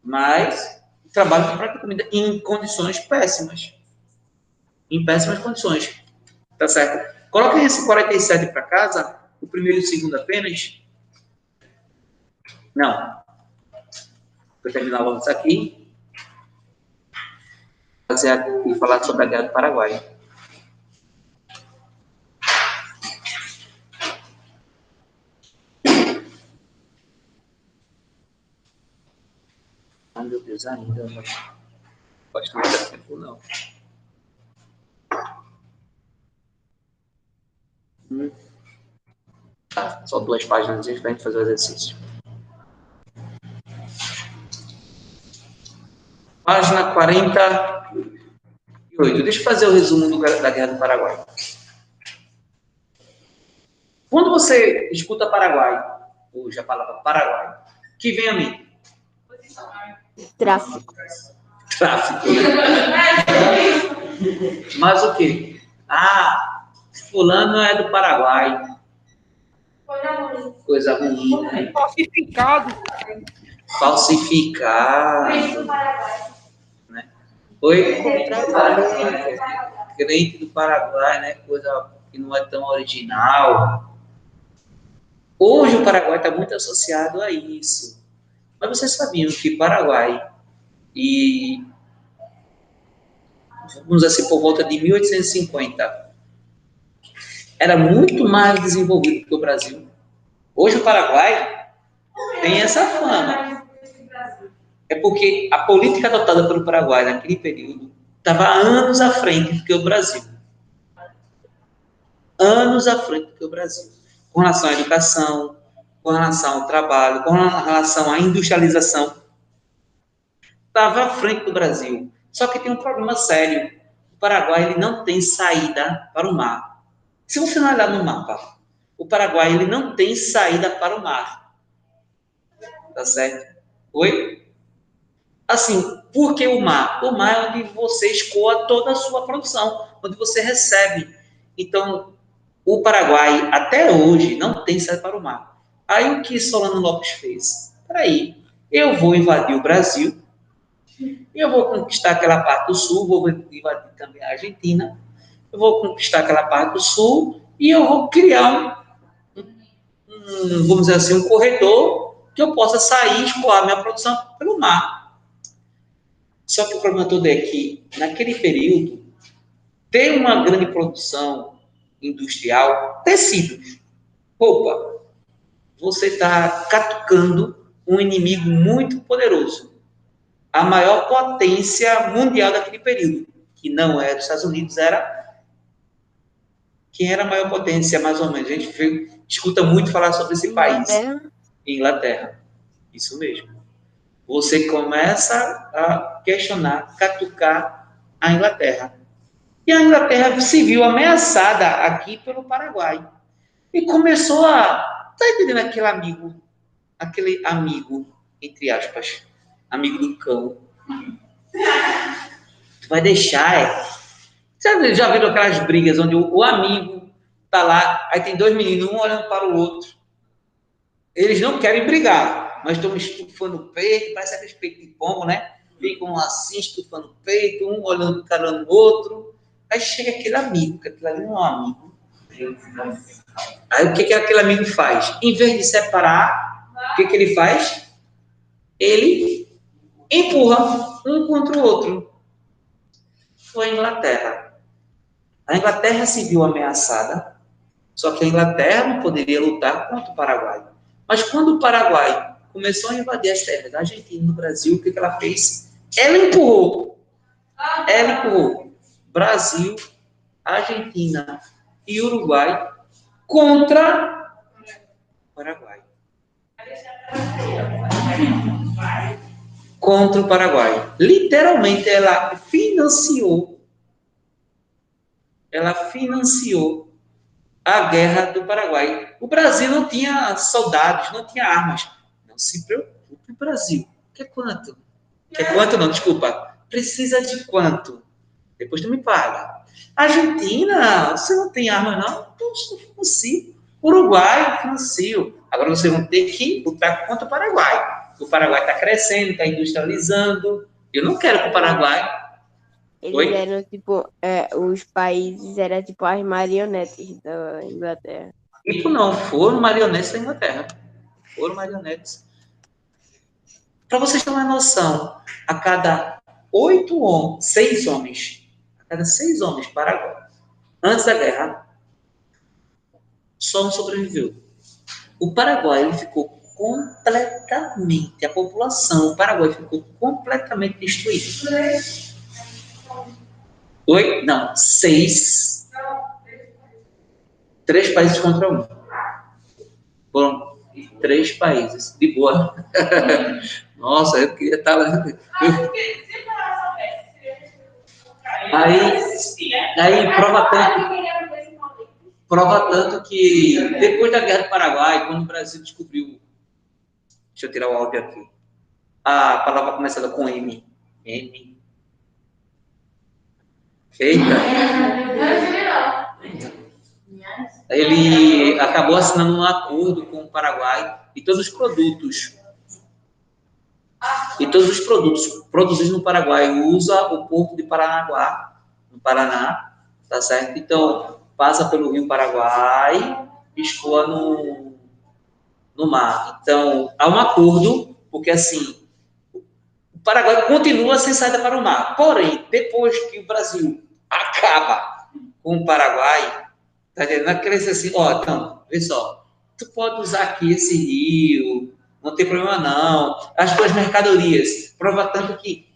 Mas trabalham com prato de comida em condições péssimas. Em péssimas condições. Tá certo? Coloquem esse 47 para casa. O primeiro e o segundo apenas. Não. Vou terminar logo isso aqui. E falar sobre a Guerra do Paraguai. Ai, meu Deus, ainda não pode tomar tempo, não. Tá, só 2 páginas para a gente fazer o exercício. Página 48. Deixa eu fazer o resumo da Guerra do Paraguai. Quando você escuta Paraguai, hoje a palavra Paraguai, que vem a mim? Tráfico. Tráfico, né? Mas o quê? Ah, fulano é do Paraguai. Coisa ruim. Né? Falsificado. Falsificado. Né? Oi? Crente do Paraguai, né? Coisa que não é tão original. Hoje o Paraguai está muito associado a isso. Mas vocês sabiam que Paraguai e, vamos dizer assim, por volta de 1850, era muito mais desenvolvido que o Brasil. Hoje o Paraguai tem essa fama. É porque a política adotada pelo Paraguai naquele período estava anos à frente do que o Brasil. Anos à frente do que o Brasil. Com relação à educação, com relação ao trabalho, com relação à industrialização. Estava à frente do Brasil. Só que tem um problema sério. O Paraguai ele não tem saída para o mar. Se você não olhar no mapa, o Paraguai ele não tem saída para o mar. Tá certo? Oi? Assim, por que o mar? O mar é onde você escoa toda a sua produção, onde você recebe. Então, o Paraguai, até hoje, não tem saída para o mar. Aí, o que Solano Lopes fez? Peraí, eu vou invadir o Brasil, eu vou conquistar aquela parte do sul, vou invadir também a Argentina, eu vou conquistar aquela parte do sul e eu vou criar vamos dizer assim, um corredor que eu possa sair e escoar minha produção pelo mar. Só que o problema todo é que, naquele período, tem uma grande produção industrial, tecidos, roupa. Você está catucando um inimigo muito poderoso. A maior potência mundial daquele período, que não era dos Estados Unidos, era... Quem era a maior potência, mais ou menos? A gente escuta muito falar sobre esse país. Inglaterra. Isso mesmo. Você começa a questionar, catucar a Inglaterra. E a Inglaterra se viu ameaçada aqui pelo Paraguai. E começou a... Tá entendendo aquele amigo, entre aspas, amigo do cão? Tu vai deixar, Você já viram aquelas brigas onde o amigo tá lá, aí tem 2 meninos, um olhando para o outro. Eles não querem brigar, mas estão estufando o peito, parece aquele peito de pombo, né? Ficam assim, estufando o peito, um olhando para o outro. Aí chega aquele amigo, que aquele ali não é um amigo. Aí o que aquele amigo faz? Em vez de separar, o que ele faz? Ele empurra um contra o outro. foi a Inglaterra. A Inglaterra se viu ameaçada, só que a Inglaterra não poderia lutar contra o Paraguai. Mas quando o Paraguai começou a invadir as terras da Argentina e do Brasil, o que ela fez? Ela empurrou Brasil, Argentina e Uruguai contra o Paraguai. Contra o Paraguai. Literalmente, ela financiou a guerra do Paraguai. O Brasil não tinha soldados, não tinha armas. Não se preocupe, Brasil. Quer quanto? Quer quanto não, desculpa. Precisa de quanto? Depois tu me paga. Argentina, você não tem arma não? Poxa, eu financio. Uruguai, financio. Agora vocês vão ter que lutar contra o Paraguai. O Paraguai está crescendo, está industrializando. Eu não quero que o Paraguai... Eles eram, tipo, os países eram, tipo, as marionetes da Inglaterra. Tipo, não, foram marionetes da Inglaterra. Foram marionetes. Para vocês terem uma noção, a cada 6 homens, Paraguai, antes da guerra, só um sobreviveu. O Paraguai ele ficou completamente, a população do Paraguai ficou completamente destruída. Oi? Não, 6. 3 países contra 1. Foram 3 países. De boa. Nossa, eu queria estar lá. Aí prova tanto que depois da Guerra do Paraguai, quando o Brasil descobriu... Deixa eu tirar o áudio aqui. A palavra começada com M. M. Eita. Ele acabou assinando um acordo com o Paraguai e todos os produtos produzidos no Paraguai usa o porto de Paranaguá, no Paraná, tá certo? Então, passa pelo Rio Paraguai e escoa no mar. Então, há um acordo, porque assim, o Paraguai continua sem saída para o mar. Porém, depois que o Brasil acaba com o Paraguai, tá entendendo? Aquele assim, ó, então, vê só, tu pode usar aqui esse rio, não tem problema não. As tuas mercadorias, prova tanto que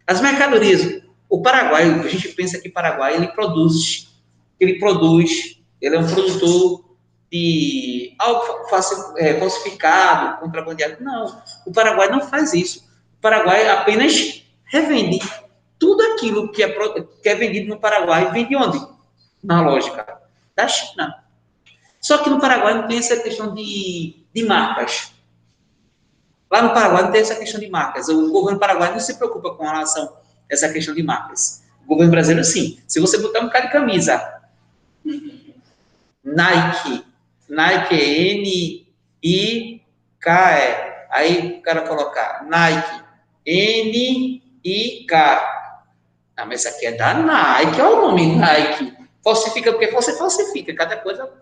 as mercadorias, o Paraguai, a gente pensa que o Paraguai, ele é um produtor de algo falsificado, contrabandeado. Não, o Paraguai não faz isso. O Paraguai apenas revende tudo aquilo que é vendido no Paraguai, vende onde? Na lógica da China. Só que no Paraguai não tem essa questão de marcas. Lá no Paraguai não tem essa questão de marcas. O governo paraguaio não se preocupa com relação a essa questão de marcas. O governo brasileiro, sim. Se você botar um cara de camisa, Nike é N-I-K-E. Aí o cara colocar Nike, N-I-K. Ah, mas isso aqui é da Nike, olha o nome Nike. Falsifica, porque você falsifica. Cada coisa...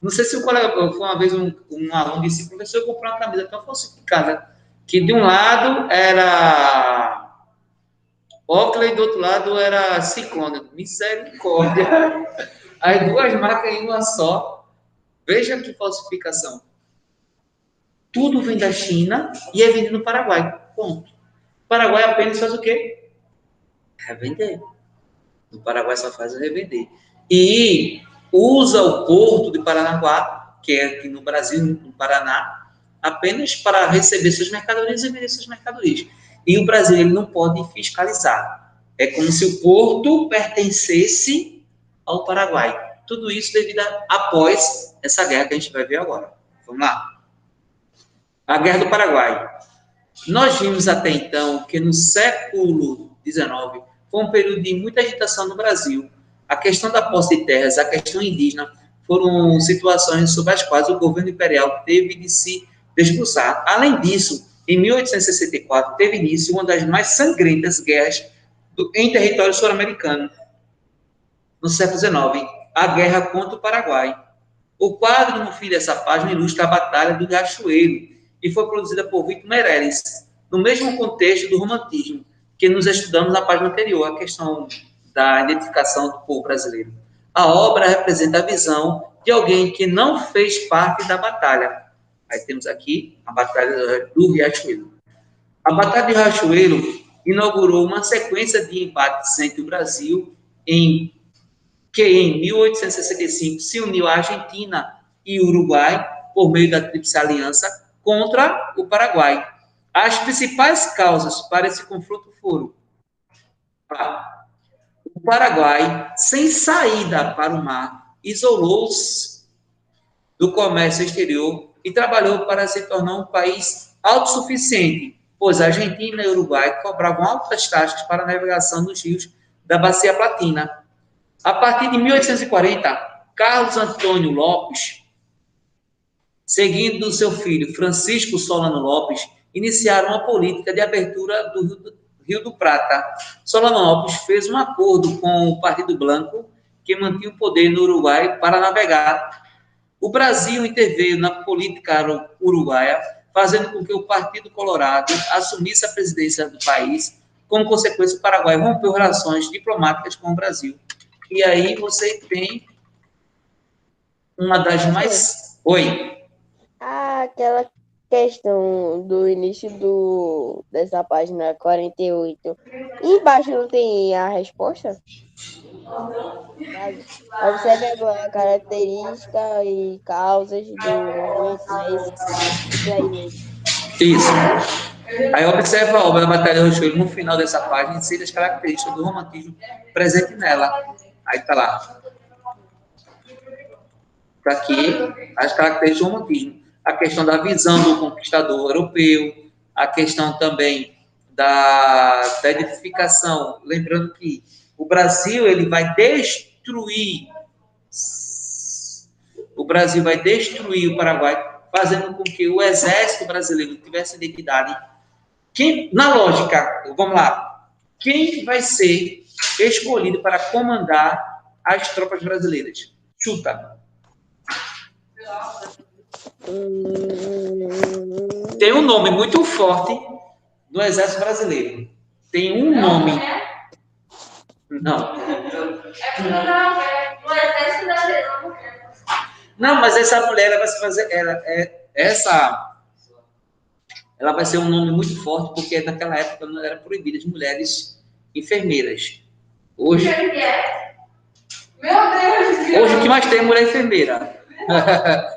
Não sei se o colega... Foi uma vez um aluno disse, professor, eu comprei uma camisa tão falsificada, que de um lado era Oakley e do outro lado era Ciclone. Misericórdia. As 2 marcas em uma só. Veja que falsificação. Tudo vem da China e é vendido no Paraguai. Ponto. O Paraguai apenas faz o quê? Revender. No Paraguai só faz o revender. E usa o porto de Paranaguá, que é aqui no Brasil, no Paraná, apenas para receber suas mercadorias e vender suas mercadorias. E o Brasil ele não pode fiscalizar. É como se o porto pertencesse ao Paraguai. Tudo isso devido após essa guerra que a gente vai ver agora. Vamos lá. A Guerra do Paraguai. Nós vimos até então que no século XIX foi um período de muita agitação no Brasil. A questão da posse de terras, a questão indígena, foram situações sobre as quais o governo imperial teve de se debruçar. Além disso, em 1864, teve início uma das mais sangrentas guerras em território sul-americano, no século XIX, a Guerra contra o Paraguai. O quadro no fim dessa página ilustra a Batalha do Riachuelo e foi produzida por Victor Meirelles, no mesmo contexto do romantismo, que nos estudamos na página anterior, a questão da identificação do povo brasileiro. A obra representa a visão de alguém que não fez parte da batalha. Aí temos aqui a Batalha do Riachuelo. A Batalha de Riachuelo inaugurou uma sequência de embates entre o Brasil, que em 1865 se uniu à Argentina e Uruguai por meio da Tríplice Aliança contra o Paraguai. As principais causas para esse confronto foram: o Paraguai, sem saída para o mar, isolou-se do comércio exterior e trabalhou para se tornar um país autossuficiente, pois a Argentina e o Uruguai cobravam altas taxas para a navegação nos rios da Bacia Platina. A partir de 1840, Carlos Antônio Lopes, seguindo seu filho Francisco Solano Lopes, iniciaram uma política de abertura do Rio do Prata. Solano Lopes fez um acordo com o Partido Blanco, que mantinha o poder no Uruguai para navegar. O Brasil interveio na política uruguaia, fazendo com que o Partido Colorado assumisse a presidência do país. Como consequência, o Paraguai rompeu relações diplomáticas com o Brasil. E aí você tem uma das mais... Oi? Aquela questão do início dessa página 48. Embaixo não tem a resposta? Observe agora a característica e causas do movimento. Isso aí. Isso. Aí observa a obra da Batalha do Riachuelo no final dessa página, insere as características do romantismo presente nela. Aí está lá. Está aqui as características do romantismo. A questão da visão do conquistador europeu, a questão também da identificação. Lembrando que o Brasil ele vai destruir o Paraguai, fazendo com que o exército brasileiro tivesse identidade. Na lógica, vamos lá, quem vai ser escolhido para comandar as tropas brasileiras? Chuta. Tem um nome muito forte no exército brasileiro. Tem um nome. Não. Não, mas essa mulher ela vai se fazer. Ela vai ser um nome muito forte, porque naquela época não era proibido as mulheres enfermeiras. Hoje o que mais tem é mulher enfermeira.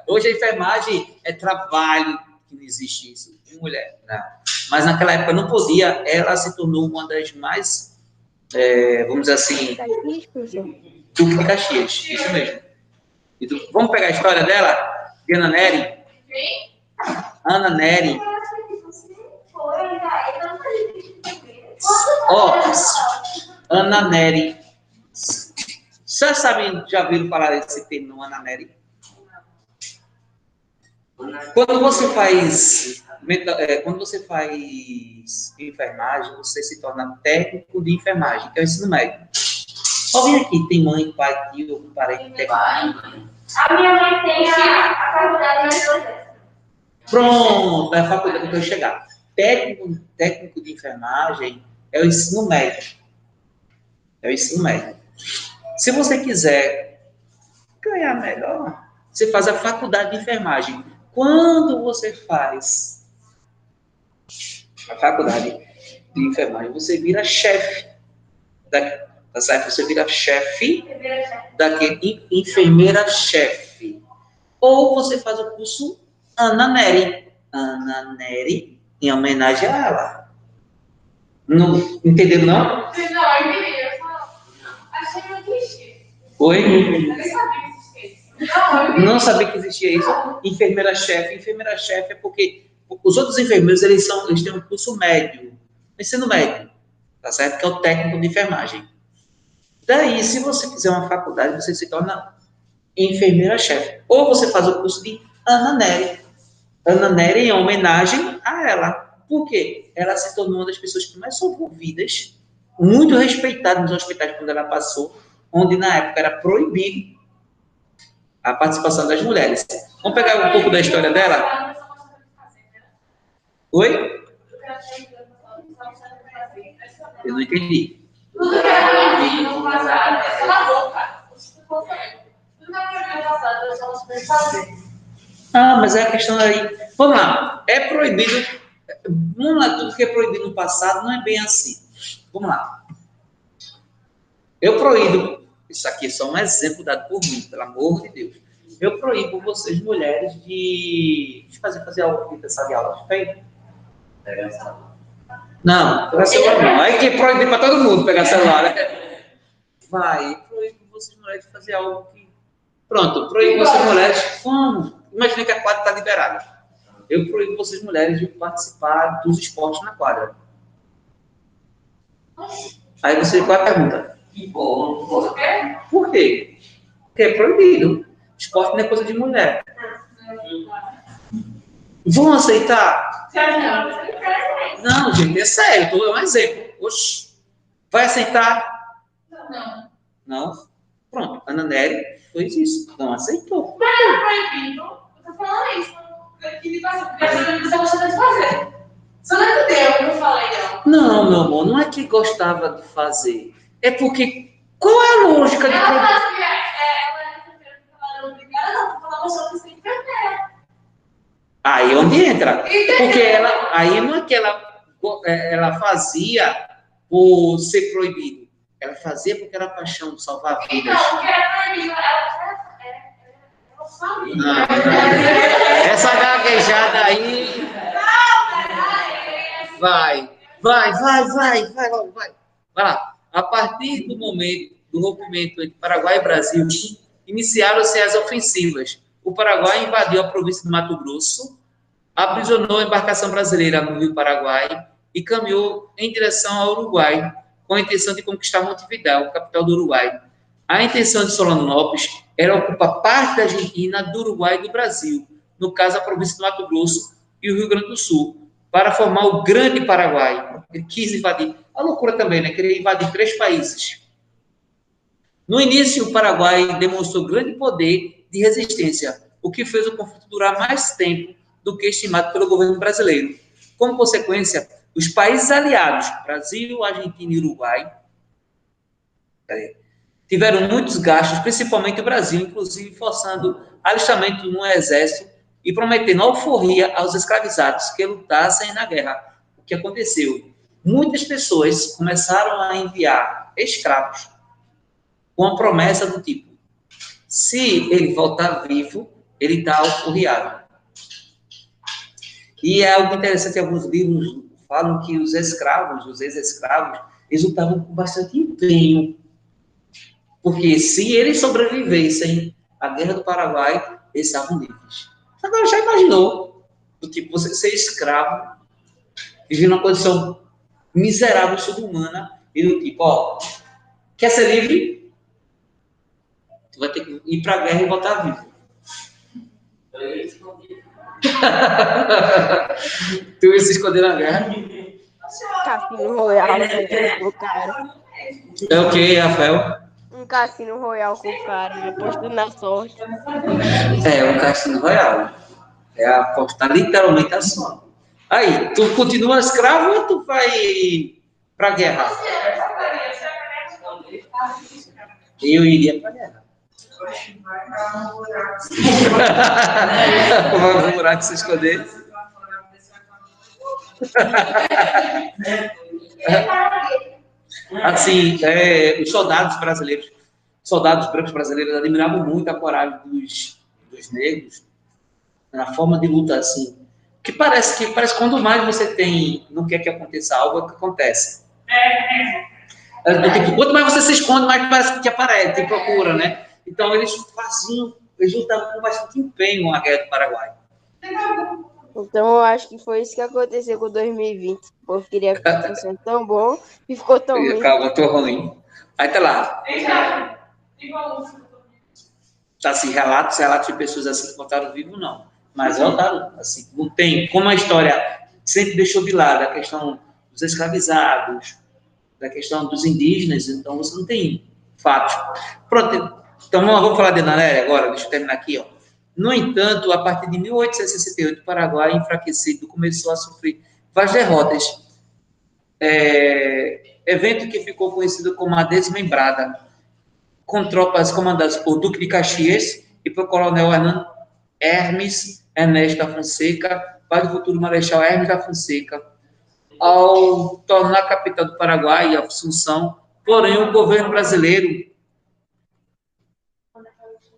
Hoje a enfermagem é trabalho, que não existe isso, de mulher. Não. Mas naquela época não podia, ela se tornou uma das mais, vamos dizer assim, Duque de Caxias, isso mesmo. Vamos pegar a história dela, de Ana Nery. Ana Nery. Ana Nery. Vocês sabem, já ouviram falar desse termo, Ana Nery? Quando você faz enfermagem, você se torna técnico de enfermagem, que é o ensino médio. Alguém aqui tem mãe, pai, tio, um parente técnico? A minha mãe tem a faculdade de enfermagem. Pronto, é a faculdade que eu quero chegar. Técnico de enfermagem é o ensino médio. É o ensino médio. Se você quiser ganhar melhor, você faz a faculdade de enfermagem. Quando você faz a faculdade de enfermagem, você vira chefe. Tá certo? Você vira chefe daquele enfermeira-chefe. Ou você faz o curso Ana Nery. Ana Nery, em homenagem a ela. Não, entendeu, não? Não, eu entendi. Eu só achei que não existia. Oi? Eu nem sabia que existia isso. Não sabia que existia isso. Enfermeira-chefe. Enfermeira-chefe é porque os outros enfermeiros, eles têm um curso médio. Ensino médio. Tá certo? Que é o técnico de enfermagem. Daí, se você fizer uma faculdade, você se torna enfermeira-chefe. Ou você faz o curso de Ana Nery. Ana Nery em homenagem a ela. Por quê? Ela se tornou uma das pessoas que mais são ouvidas, muito respeitada nos hospitais quando ela passou, onde na época era proibido a participação das mulheres. Vamos pegar um pouco da história dela? Oi? Eu não entendi. Tudo que é proibido no passado, cala a boca. Tudo que é proibido no passado, eu só não sei fazer. Ah, mas é a questão aí. Vamos lá. É proibido. Vamos lá, tudo que é proibido no passado não é bem assim. Vamos lá. Eu proíbo. Isso aqui é só um exemplo dado por mim, pelo amor de Deus. Eu proíbo vocês, mulheres, de fazer algo de pensar de aula. Tem? Não, pegar celular não. Aí que proíbe para todo mundo pegar celular. Né? Vai, eu proíbo vocês, mulheres, de fazer algo que. Pronto, proíbo vocês, mulheres. Vamos. Imagina que a quadra está liberada. Eu proíbo vocês, mulheres, de participar dos esportes na quadra. Aí você, qual é a pergunta? Que bom. Por quê? Por quê? Porque é proibido. Esporte não é coisa de mulher. Vão aceitar? Não, gente, é sério. Estou dando um exemplo. Oxi. Vai aceitar? Não. Não? Pronto. Ana Nery fez isso. Não aceitou. Mas não é proibido. Eu tô falando isso. Porque você deve fazer. Você não entendeu o que eu falei, não. Não, meu amor. Não é que gostava de fazer. É porque... Qual é a lógica de... Ela fazia... Ela obrigada, não. Tô falando só que você tem que aprender. Aí onde entra? Porque ela... Aí não é que ela fazia por ser proibido. Ela fazia porque era paixão, salvar vidas. Então, porque era proibido. Ela sabia. Não. Essa gaguejada aí... Vai logo, vai. Vai lá. A partir do momento do rompimento entre Paraguai e Brasil, iniciaram-se as ofensivas. O Paraguai invadiu a província do Mato Grosso, aprisionou a embarcação brasileira no Rio Paraguai e caminhou em direção ao Uruguai, com a intenção de conquistar Montevidéu, capital do Uruguai. A intenção de Solano Lopes era ocupar parte da Argentina, do Uruguai e do Brasil, no caso a província do Mato Grosso e o Rio Grande do Sul, para formar o Grande Paraguai. Ele quis invadir. A loucura também, né? Queria invadir 3 países. No início, o Paraguai demonstrou grande poder de resistência, o que fez o conflito durar mais tempo do que estimado pelo governo brasileiro. Como consequência, os países aliados, Brasil, Argentina e Uruguai, tiveram muitos gastos, principalmente o Brasil, inclusive forçando alistamento no exército e prometendo alforria aos escravizados que lutassem na guerra. O que aconteceu? Muitas pessoas começaram a enviar escravos com a promessa do tipo: se ele voltar vivo, ele está alforriado. E é algo interessante, alguns livros falam que os escravos, os ex-escravos, eles lutavam com bastante empenho, porque se eles sobrevivessem à Guerra do Paraguai, eles estavam livres. Agora, já imaginou, do tipo, você ser escravo, viver numa condição miserável, subhumana, e do tipo, ó, quer ser livre? Tu vai ter que ir para a guerra e voltar vivo. Tu ia se esconder na guerra? Cassino Royal, né, com o cara. É o quê, Rafael? Um Cassino Royal com o cara, apostando na sorte. É um Cassino Royal. É apostar literalmente a sorte. Aí, tu continua escravo ou tu vai pra guerra? Eu iria pra guerra. Vai procurar que se esconder. Assim, os soldados brancos brasileiros admiravam muito a coragem dos negros, na forma de luta assim, que parece quando mais você não quer que aconteça algo, é o que acontece. Tipo, quanto mais você se esconde, mais parece que aparece, te procura, né? Então eles lutavam com bastante empenho a Guerra do Paraguai. Então eu acho que foi isso que aconteceu com 2020. O povo queria que fosse tão bom e ficou tão ruim. Acabou tão ruim. Aí tá lá. Tá assim, relatos de pessoas assim que voltaram vivo, não. Mas voltaram, assim, não tem. Como a história sempre deixou de lado a questão dos escravizados, da questão dos indígenas, então você não tem fatos. Pronto, então vamos falar de Nanere agora, deixa eu terminar aqui, ó. No entanto, a partir de 1868, o Paraguai, enfraquecido, começou a sofrer várias derrotas. evento que ficou conhecido como a Desmembrada, com tropas comandadas por Duque de Caxias e por Coronel Hermes Ernesto da Fonseca, pai do futuro Marechal Hermes da Fonseca, ao tornar a capital do Paraguai, Assunção. Porém, o governo brasileiro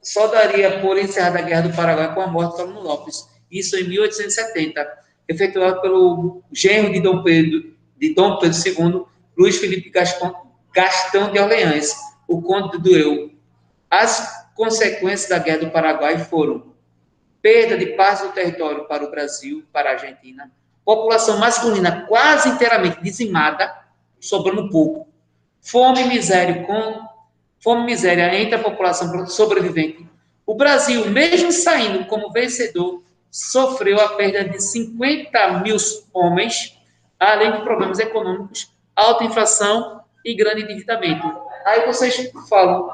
só daria por encerrada a Guerra do Paraguai com a morte de Solano Lopes, isso em 1870, efetuado pelo genro de Dom Pedro II, Luiz Felipe Gastão de Orleans, o Conde do Eu. As consequências da Guerra do Paraguai foram perda de parte do território para o Brasil, para a Argentina, população masculina quase inteiramente dizimada, sobrando pouco, fome e miséria entre a população sobrevivente. O Brasil, mesmo saindo como vencedor, sofreu a perda de 50 mil homens, além de problemas econômicos, alta inflação e grande endividamento. Aí vocês falam,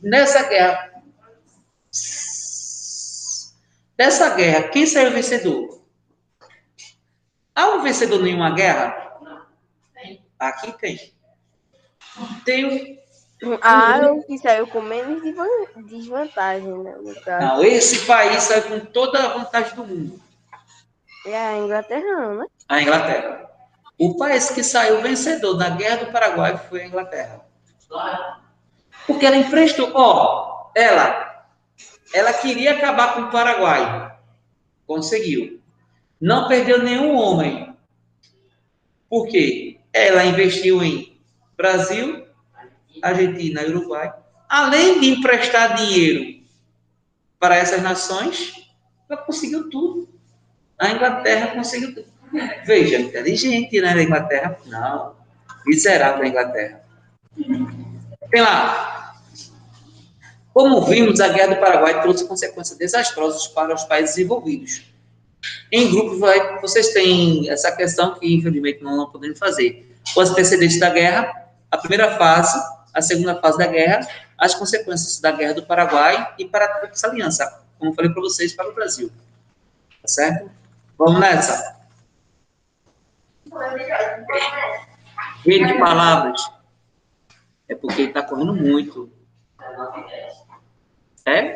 nessa guerra, quem saiu vencedor? Há um vencedor em nenhuma guerra? Aqui tem. Tem o que saiu com menos desvantagem, né? No caso. Não, esse país saiu com toda a vantagem do mundo. É a Inglaterra, não, né? A Inglaterra. O país que saiu vencedor da Guerra do Paraguai foi a Inglaterra. Porque ela emprestou, ela queria acabar com o Paraguai. Conseguiu. Não perdeu nenhum homem. Por quê? Ela investiu em Brasil, Argentina e Uruguai. Além de emprestar dinheiro para essas nações, ela conseguiu tudo. A Inglaterra conseguiu tudo. Veja, inteligente, né, da Inglaterra? Não. Miserável da Inglaterra. Tem lá. Como vimos, a Guerra do Paraguai trouxe consequências desastrosas para os países desenvolvidos. Em grupo, vocês têm essa questão que, infelizmente, não podemos fazer. Os antecedentes da guerra, a primeira fase, a segunda fase da guerra, as consequências da Guerra do Paraguai e para a Tríplice Aliança, como falei para vocês, para o Brasil. Tá certo? Vamos nessa. Rede de palavras. É porque ele está correndo muito.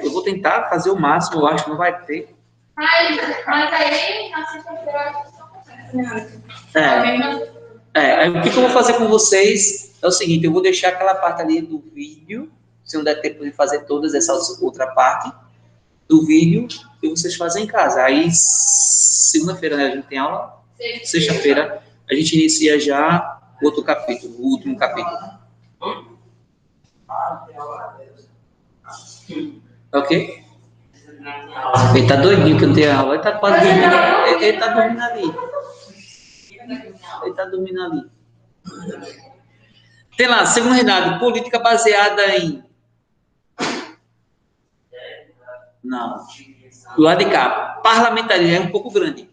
Eu vou tentar fazer o máximo, eu acho que não vai ter. Mas aí, na sexta-feira, Aí, o que eu vou fazer com vocês é o seguinte, eu vou deixar aquela parte ali do vídeo, se não der tempo de fazer todas essa outra parte do vídeo, e vocês fazem em casa. Aí, segunda-feira, né, a gente tem aula, sexta-feira, a gente inicia já outro capítulo, o último capítulo. Ok? Ele tá doidinho que não tem aula, ele tá quase dormindo, ele tá dormindo ali. Ele tá dormindo ali. Tem lá, segundo Renato, política baseada em... Não. Do lado de cá, parlamentarismo é um pouco grande.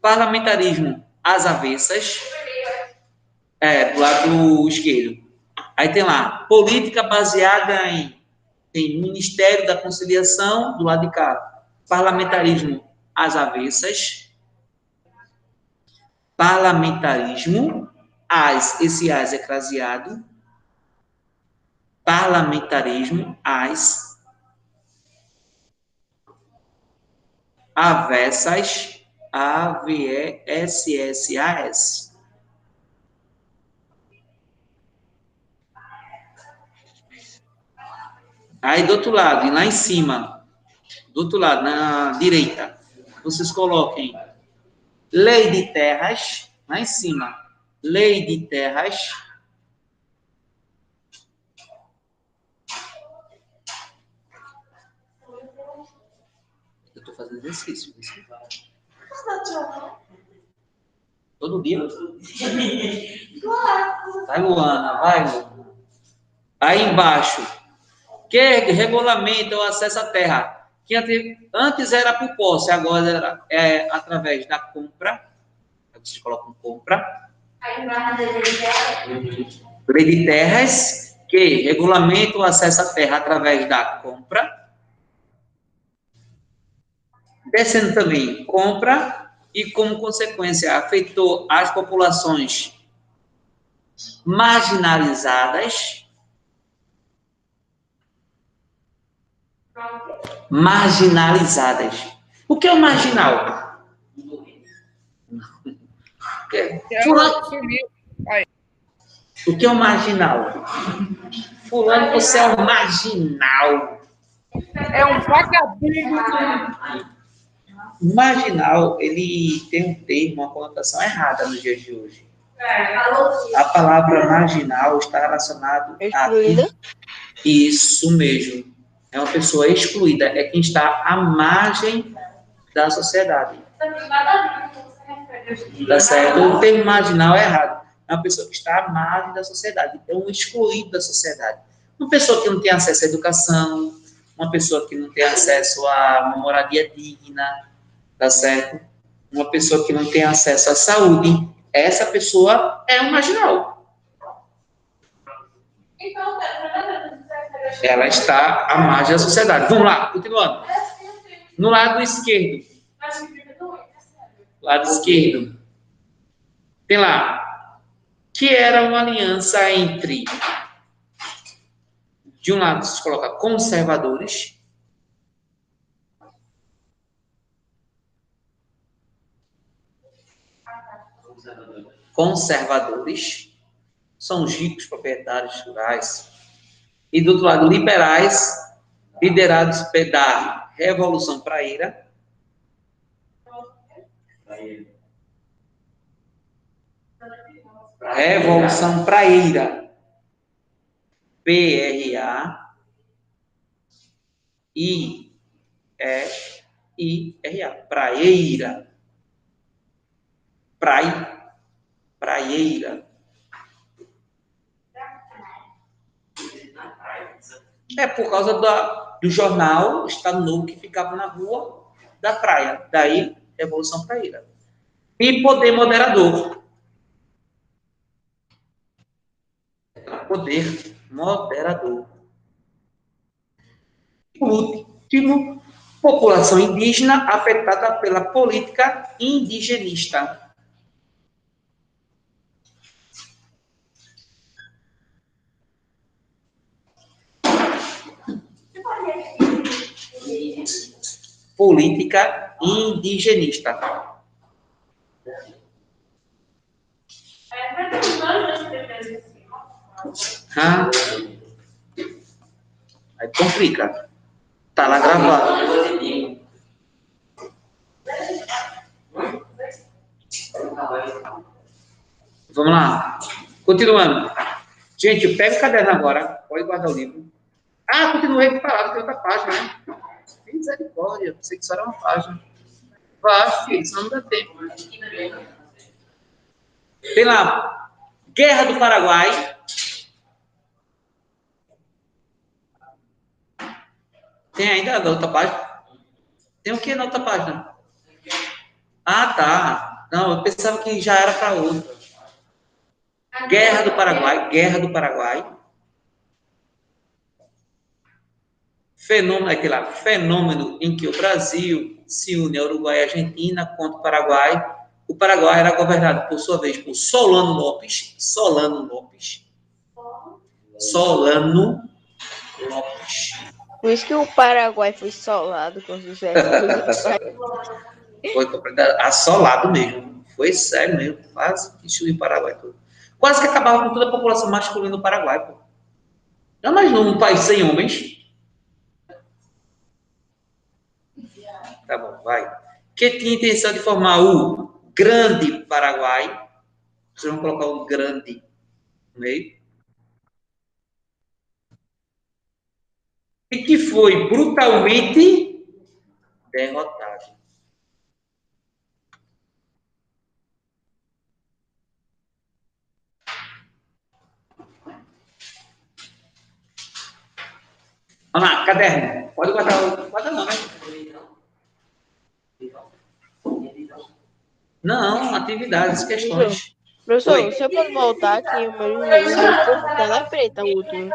Parlamentarismo às avessas. Do lado esquerdo. Aí tem lá, política baseada em... Tem Ministério da Conciliação, do lado de cá. Parlamentarismo às avessas. Parlamentarismo, esse as é craseado. Parlamentarismo, avessas, AVESSAS. Aí do outro lado, e lá em cima, do outro lado, na direita, vocês coloquem lei de terras, lá em cima, lei de terras. Eu estou fazendo exercício. Todo dia? Vai, Luana, vai, Luana. Aí embaixo, que regulamenta o acesso à terra, que antes era por posse, agora é através da compra. Vocês colocam compra. Lei de terras, que regulamenta o acesso à terra através da compra. Descendo também, compra, e como consequência afetou as populações marginalizadas, marginalizadas. O que é o marginal? Fulano, o que é o marginal? Fulano, você é um marginal. É um vagabundo. Marginal, ele tem um termo, uma conotação errada nos dias de hoje. A palavra marginal está relacionada a... Excluída? Isso mesmo. É uma pessoa excluída. É quem está à margem da sociedade. Tá certo? O termo marginal é errado. É uma pessoa que está à margem da sociedade. É um excluído da sociedade. Uma pessoa que não tem acesso à educação, uma pessoa que não tem acesso a uma moradia digna, tá certo? Uma pessoa que não tem acesso à saúde, essa pessoa é um marginal. Ela está à margem da sociedade. Vamos lá, continuando. No lado esquerdo. Lado esquerdo. Tem lá, que era uma aliança entre, de um lado se coloca conservadores, são os ricos proprietários rurais, e do outro lado liberais, liderados pela Revolução Praeira, Revolução Praeira, P-R-A-I-E-I-R-A, Praeira, Praeira. É por causa do jornal Estado Novo que ficava na rua da praia. Daí, Revolução Praeira. E poder moderador. Poder moderador. Por último, população indígena afetada pela política indigenista. Política indigenista. Ah, aí complica. Tá lá gravado. Vamos lá. Continuando. Gente, pega o caderno agora. Pode guardar o livro. Ah, continuei parado, tem outra página, né? Misericórdia, pensei que só era uma página. Vá, filho, senão não dá tempo. Tem lá, Guerra do Paraguai. Tem ainda na outra página? Tem o que na outra página? Ah, tá. Não, eu pensava que já era para outra. Guerra do Paraguai, Guerra do Paraguai. Fenômeno, aqui lá, fenômeno em que o Brasil se une ao Uruguai e à Argentina contra o Paraguai. O Paraguai era governado, por sua vez, por Solano Lopes. Por isso que o Paraguai foi solado com sucesso. Foi assolado mesmo. Foi sério mesmo. Quase que destruiu o Paraguai todo. Quase que acabava com toda a população masculina do Paraguai, pô. Já imaginou um país sem homens? Tá bom, vai. Que tinha intenção de formar o Grande Paraguai. Vocês vão colocar o Grande no meio. E que foi brutalmente derrotado. Vamos lá, caderno. Pode guardar o... Guarda não, né? Não, atividades, questões. Professor, Oi. você pode voltar aqui, o meu tela é preta, o último.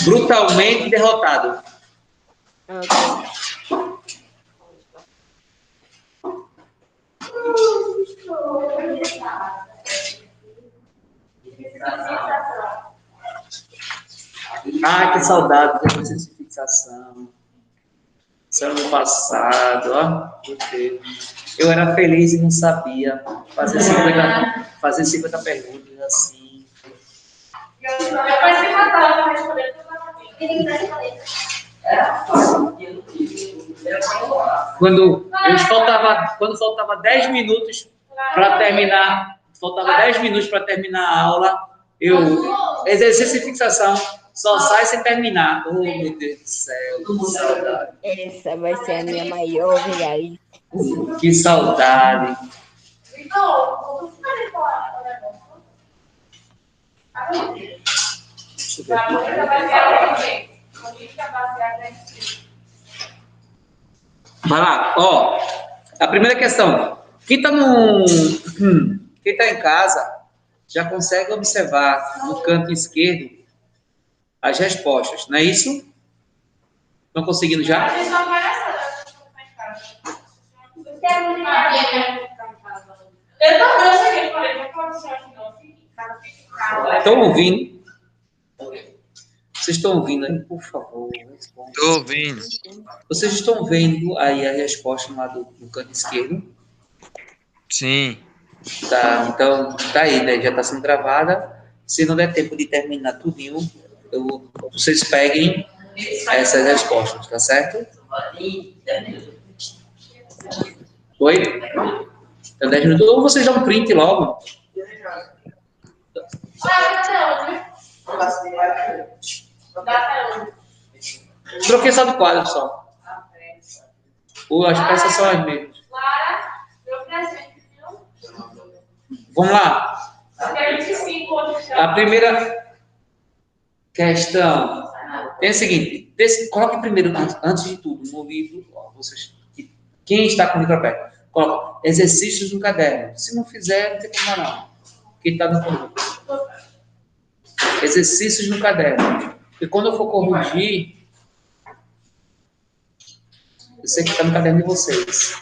Brutalmente derrotado. Ok. que saudade de exercício de fixação. Isso era no passado, ó. Meu Deus. Eu era feliz e não sabia fazer 50 perguntas assim. Depois que matar, eu vou responder tudo novamente. Quando faltava 10 minutos para terminar, a aula, exercício de fixação só sai sem terminar. Oh, meu Deus do céu, que saudade. Essa vai ser a minha maior viagem. Que saudade. Então, você vai falar o negócio? Deixa eu ver A aqui. música baseada em quem? A música baseada em quem? Vai lá, ó. A primeira questão. Quem tá em casa já consegue observar no canto esquerdo as respostas, não é isso? Estão conseguindo A já? gente só vai essa. Eu também, eu cheguei e falei, não pode ser aqui não, fique em casa, fique em casa. Estão ouvindo? Vocês estão ouvindo aí? Por favor, respondam. Estou ouvindo. Vocês estão vendo aí a resposta lá do canto esquerdo? Sim. Tá, então, tá aí, né? Já está sendo gravada. Se não der tempo de terminar tudinho, vocês peguem essas respostas, tá certo? Oi? Então, 10 minutos. Ou vocês dão um print logo. Troquei só do quadro, só. Ou as peças são as mesmas. Lara, meu presente, viu? Vamos lá. Eu quero 25 hoje. A primeira questão é a seguinte. Coloque primeiro, antes de tudo, no livro, ó, quem está com o livro aberto, coloca exercícios no caderno. Se não fizer, não tem problema não. Quem está no livro. Exercícios no caderno. E quando eu for corrigir, eu sei que está no caderno de vocês.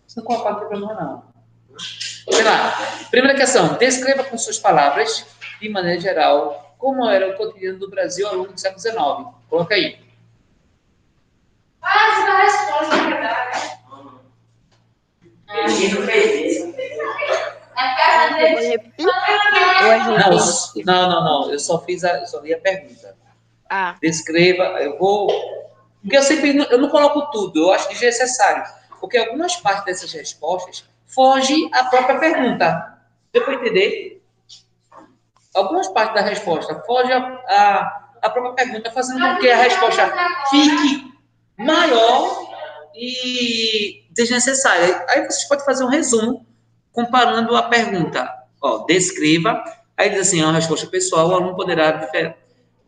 Se não colocar, não tem problema não. Vamos lá. Primeira questão. Descreva com suas palavras, de maneira geral, como era o cotidiano do Brasil ao longo do século XIX. Coloca aí. Ah, você dá a resposta, na verdade. Você pode repetir? Ou a gente... Não. Eu só li a pergunta. Ah, Descreva, porque eu não coloco tudo, eu acho desnecessário. Porque algumas partes dessas respostas fogem à própria pergunta. Deu para entender? Algumas partes da resposta fogem à própria pergunta, fazendo com que a resposta fique maior e desnecessária. Aí vocês podem fazer um resumo comparando a pergunta. Ó, descreva. Aí diz assim, é uma resposta pessoal, o aluno poderá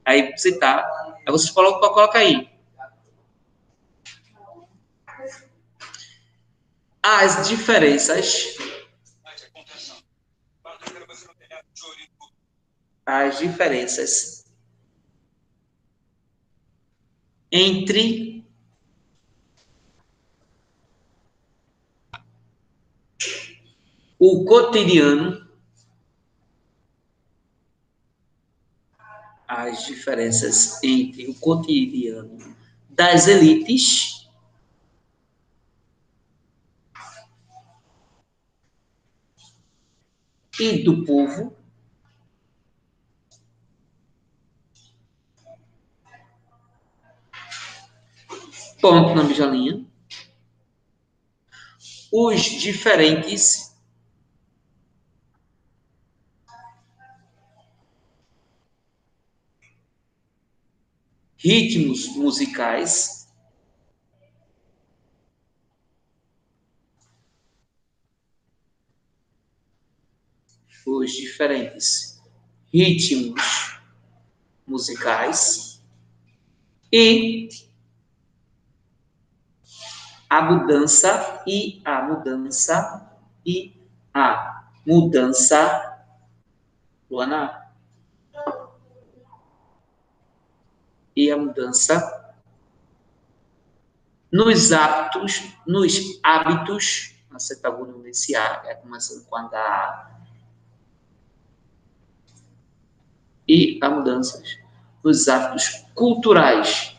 aí citar. Aí vocês colocam aí. As diferenças entre o cotidiano, das elites e do povo ponto na mijolinha, os diferentes ritmos musicais e a mudança, Luana, e a mudança nos hábitos, você está vendo nesse A, começando com H, e há mudanças nos hábitos culturais.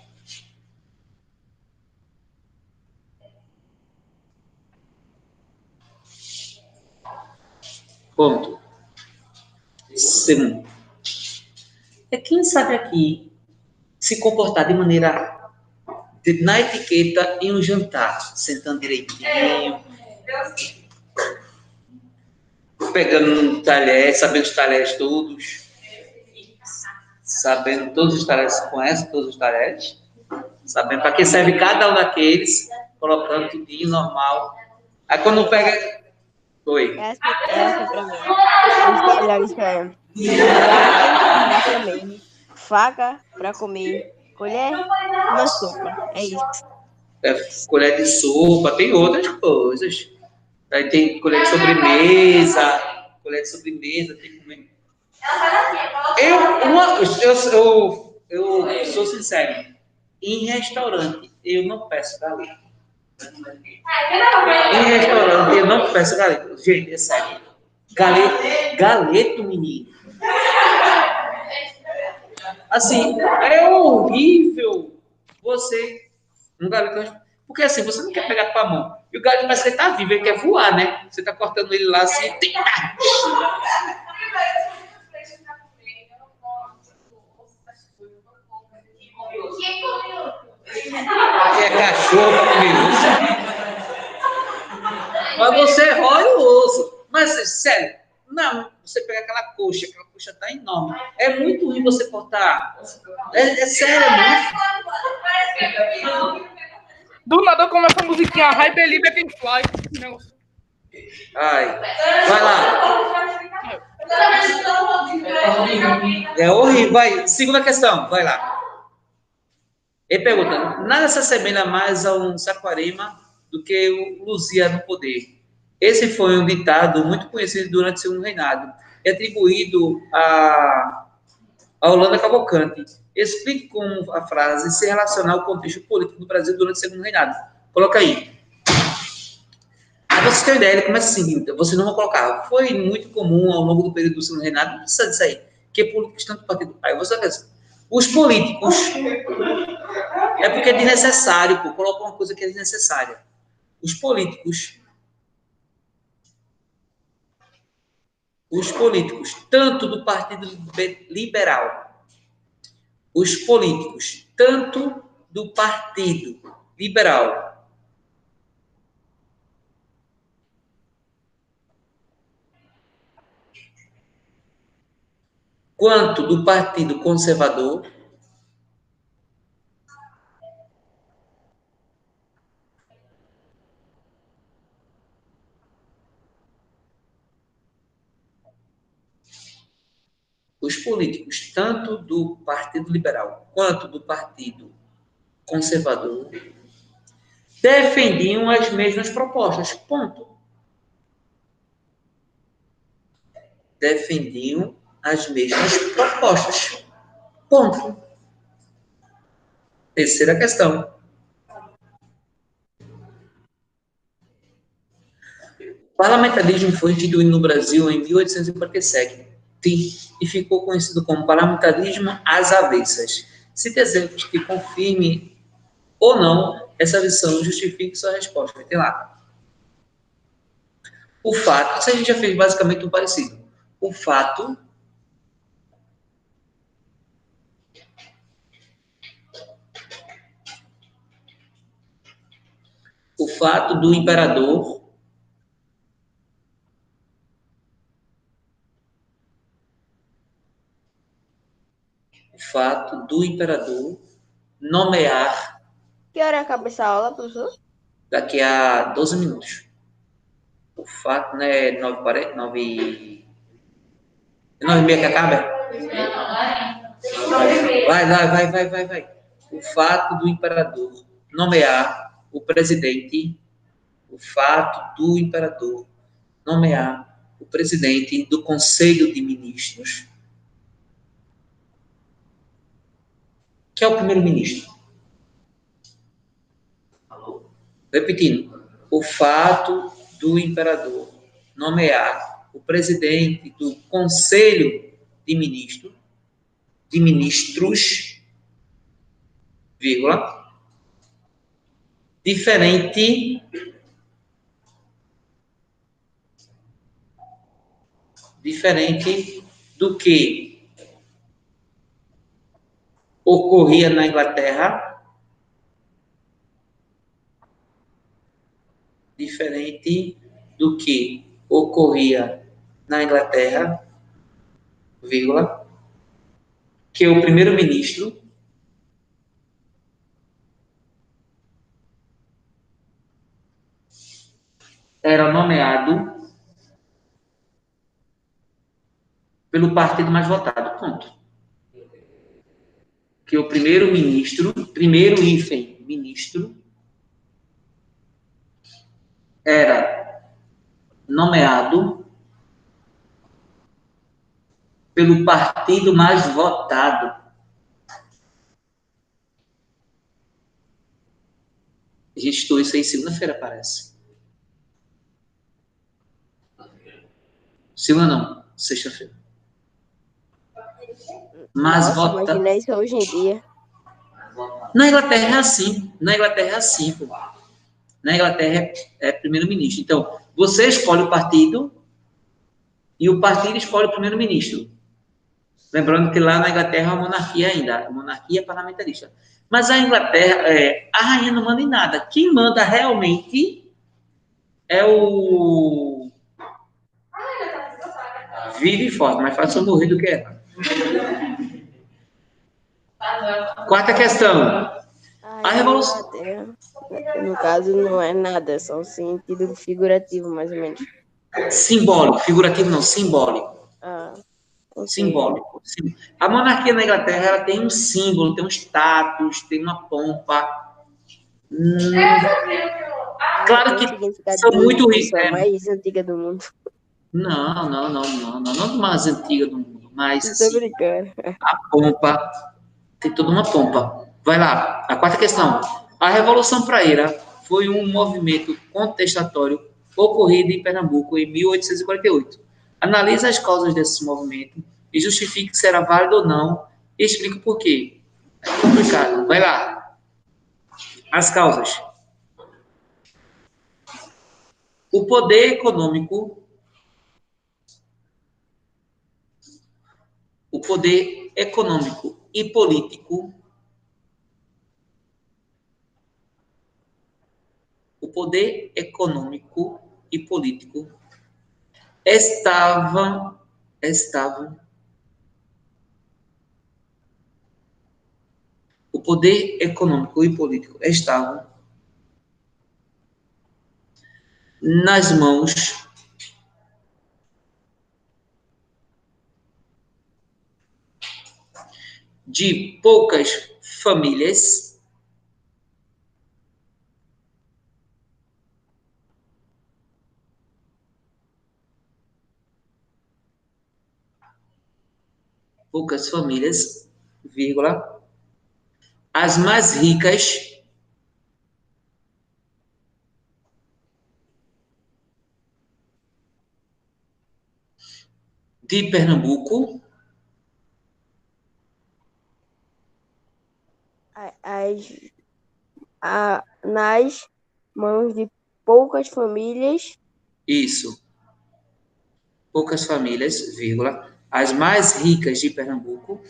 Ponto. Segundo, é quem sabe aqui se comportar de maneira na etiqueta em um jantar, sentando direitinho, pegando um talher, sabendo os talheres todos, sabendo todos os talheres, conhece todos os talheres, sabendo para que serve cada um daqueles, colocando tudinho normal. Aí quando pega. Oi. Essa pra mim. Os melhores pra pra comer. Faca pra comer. Colher, uma sopa. É isso. É, colher de sopa, tem outras coisas. Aí tem colher de sobremesa, tem que comer. Eu sou sincero. Em restaurante, eu não peço galeta. Em restaurante, eu não peço galeta. Gente, é sério. Galeto, menino. Assim, é horrível você. Um galeto. Porque assim, você não quer pegar com a mão. E o galeto parece que ele tá vivo, ele quer voar, né? Você tá cortando ele lá assim. Que é cachorro pra comer osso. Mas você rói o osso. Mas, sério, não, você pega aquela coxa tá enorme. É muito ruim você cortar. É sério, muito. Do nada começa a musiquinha I Believe I Can Fly. Não. Ai, vai lá. É horrível. Vai, segunda questão, vai lá. Ele pergunta: nada se assemelha mais a um Saquarema do que o Luzia no poder. Esse foi um ditado muito conhecido durante o Segundo Reinado e atribuído a Holanda Cavalcante. Explique como a frase se relaciona ao contexto político do Brasil durante o Segundo Reinado. Coloca aí. Para vocês terem ideia, ele começa assim, vocês não vão colocar. Foi muito comum ao longo do período do Segundo Reinado, não precisa disso aí, que políticos tanto partido. Aí você vai pensar, os políticos, é porque é desnecessário, pô, coloca uma coisa que é desnecessária. Os políticos, tanto do Partido Liberal, os políticos, tanto do Partido Liberal, quanto do Partido Conservador, os políticos, tanto do Partido Liberal quanto do Partido Conservador, defendiam as mesmas propostas. Ponto. Defendiam as mesmas propostas. Ponto. Terceira questão. O parlamentarismo foi instituído no Brasil em 1847 e ficou conhecido como parlamentarismo às avessas. Cite exemplos que confirme ou não essa visão, justifique sua resposta. Tem lá. O fato, isso a gente já fez basicamente um parecido. O fato do imperador nomear Que hora acaba essa aula, professor? daqui a 12 minutos. O fato, né, 9h40, 9h30 que acaba? Vai. O fato do imperador nomear o presidente, do Conselho de Ministros, que é o primeiro-ministro. Repetindo, o fato do imperador nomear o presidente do Conselho de Ministros, de ministros, vírgula, diferente do que ocorria na Inglaterra, diferente do que ocorria na Inglaterra, vírgula, que o primeiro-ministro era nomeado pelo partido mais votado. Ponto. Que o primeiro-ministro, ministro, era nomeado pelo partido mais votado. A gente estudou isso aí segunda-feira, parece. Segunda não, sexta-feira. Mas Nossa, vota. imagina isso hoje em dia. Na Inglaterra é assim. Na Inglaterra é assim, pô. Na Inglaterra é primeiro-ministro. Então, você escolhe o partido e o partido escolhe o primeiro-ministro. Lembrando que lá na Inglaterra é uma monarquia ainda. A monarquia parlamentarista. Mas a Inglaterra, a rainha não manda em nada. Quem manda realmente é o... Vive forte, mais fácil eu morrer do que ela. Quarta questão. A revolução... Inglaterra, no caso, não é nada, é só um sentido figurativo, mais ou menos. Simbólico, figurativo não, simbólico. Ah, ok. Simbólico. A monarquia na Inglaterra ela tem um símbolo, tem um status, tem uma pompa. Claro que são muito ricos. A mais antiga do mundo. Não mais antiga do mundo, mas Estou assim, brincando. a pompa, tem toda uma pompa. Vai lá, a quarta questão. A Revolução Praeira foi um movimento contestatório ocorrido em Pernambuco em 1848. Analise as causas desse movimento e justifique se era válido ou não e explique o porquê. É complicado. Vai lá. As causas. O poder econômico e político estavam nas mãos de poucas famílias vírgula, as mais ricas de Pernambuco, nas mãos de poucas famílias. Isso. Poucas famílias, vírgula, as mais ricas de Pernambuco,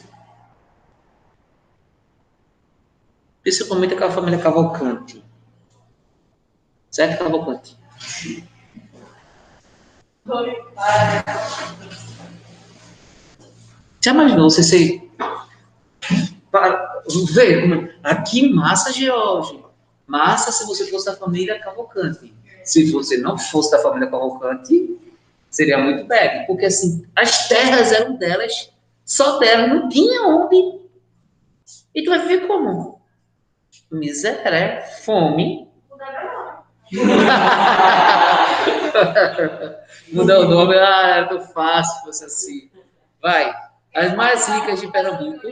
principalmente aquela família Cavalcante. Certo, Cavalcante? Já imaginou você ser... Vê, aqui massa, George. Massa se você fosse da família Cavalcante. Se você não fosse da família Cavalcante, seria muito bad. Porque, assim, as terras eram delas. Só delas. Não tinha onde. E tu vai viver como? Miséria. Fome. Mudar o nome. É tão fácil se fosse assim. Vai. As mais ricas de Pernambuco.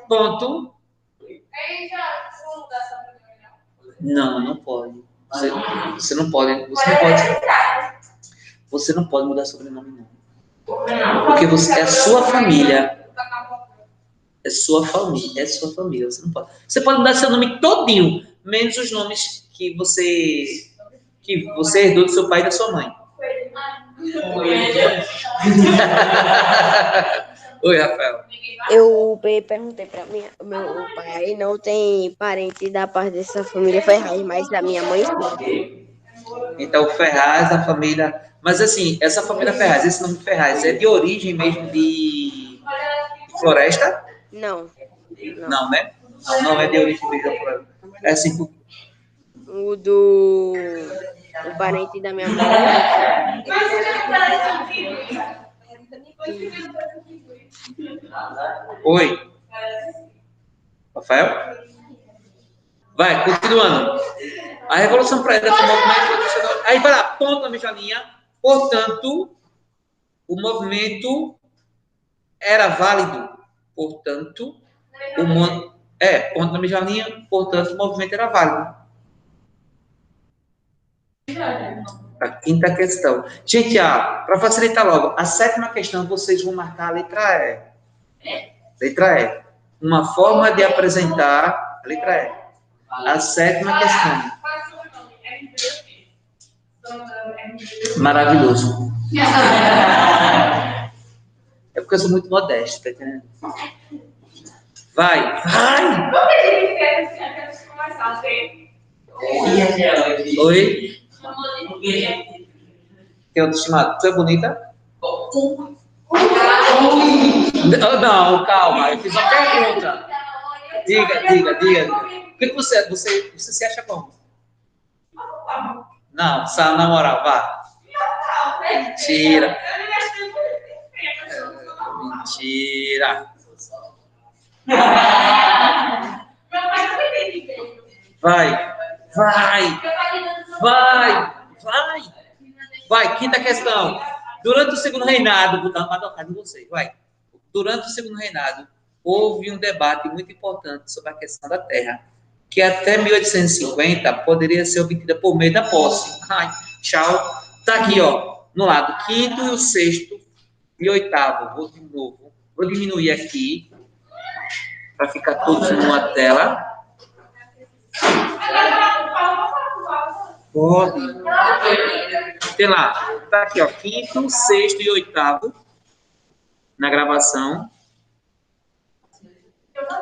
Ponto. Não pode. Você não pode. Você não pode mudar sobrenome, não. Porque você é a sua família. É sua família. É sua família. Você não pode. Você pode mudar seu nome todinho, menos os nomes que você herdou do seu pai e da sua mãe. Oi, Rafael. Eu perguntei pra meu pai, não tem parente da parte dessa família Ferraz, mas da minha mãe sim. Então, Ferraz, a família... Mas, assim, essa família Ferraz, esse nome Ferraz, é de origem mesmo de floresta? Não. Não, né? Não é de origem mesmo da floresta. É assim, O parente da minha mãe. Oi. Rafael? Vai, continuando. A Revolução Praieira foi um movimento revolucionário. Aí vai lá, ponto na mesma linha. Portanto, o movimento era válido. Portanto, ponto na mesma linha. Portanto, o movimento era válido. A quinta questão. Gente, para facilitar logo, a sétima questão vocês vão marcar a letra E. Letra E. Uma forma de apresentar a letra E. A sétima questão. Maravilhoso. É porque eu sou muito modesto, tá entendendo? Vai. Oi? Tem outro chamado. Tu é bonita? Não, calma. Eu fiz uma pergunta. Diga. O que você se acha como? Não, sabe, na moral, vá. Mentira. Mentira. Vai, quinta questão. Durante o segundo reinado, vou dar uma tocada em você, vai. Durante o segundo reinado, houve um debate muito importante sobre a questão da terra, que até 1850 poderia ser obtida por meio da posse. Ai, tchau. Tá aqui, ó, no lado, quinto e o sexto e oitavo. Vou de novo. Vou diminuir aqui, para ficar todos numa tela. Pode. Tem lá, tá aqui, ó, quinto, sexto e oitavo na gravação.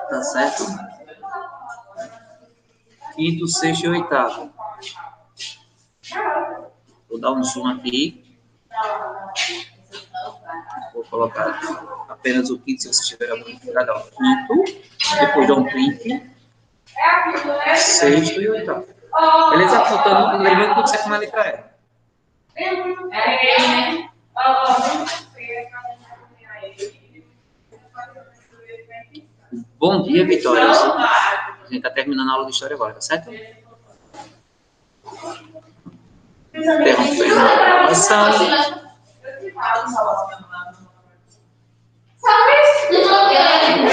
Tá certo? Quinto, sexto e oitavo. Vou dar um zoom aqui. Vou colocar apenas o quinto, se você tiver alguma dificuldade. Ó, quinto, depois dá um print. Sexto e oitavo. Beleza? Faltando, lembrando que você com a letra E. Bom dia, Vitória. A gente está terminando a aula de história agora, tá certo? Interrompendo a gravação.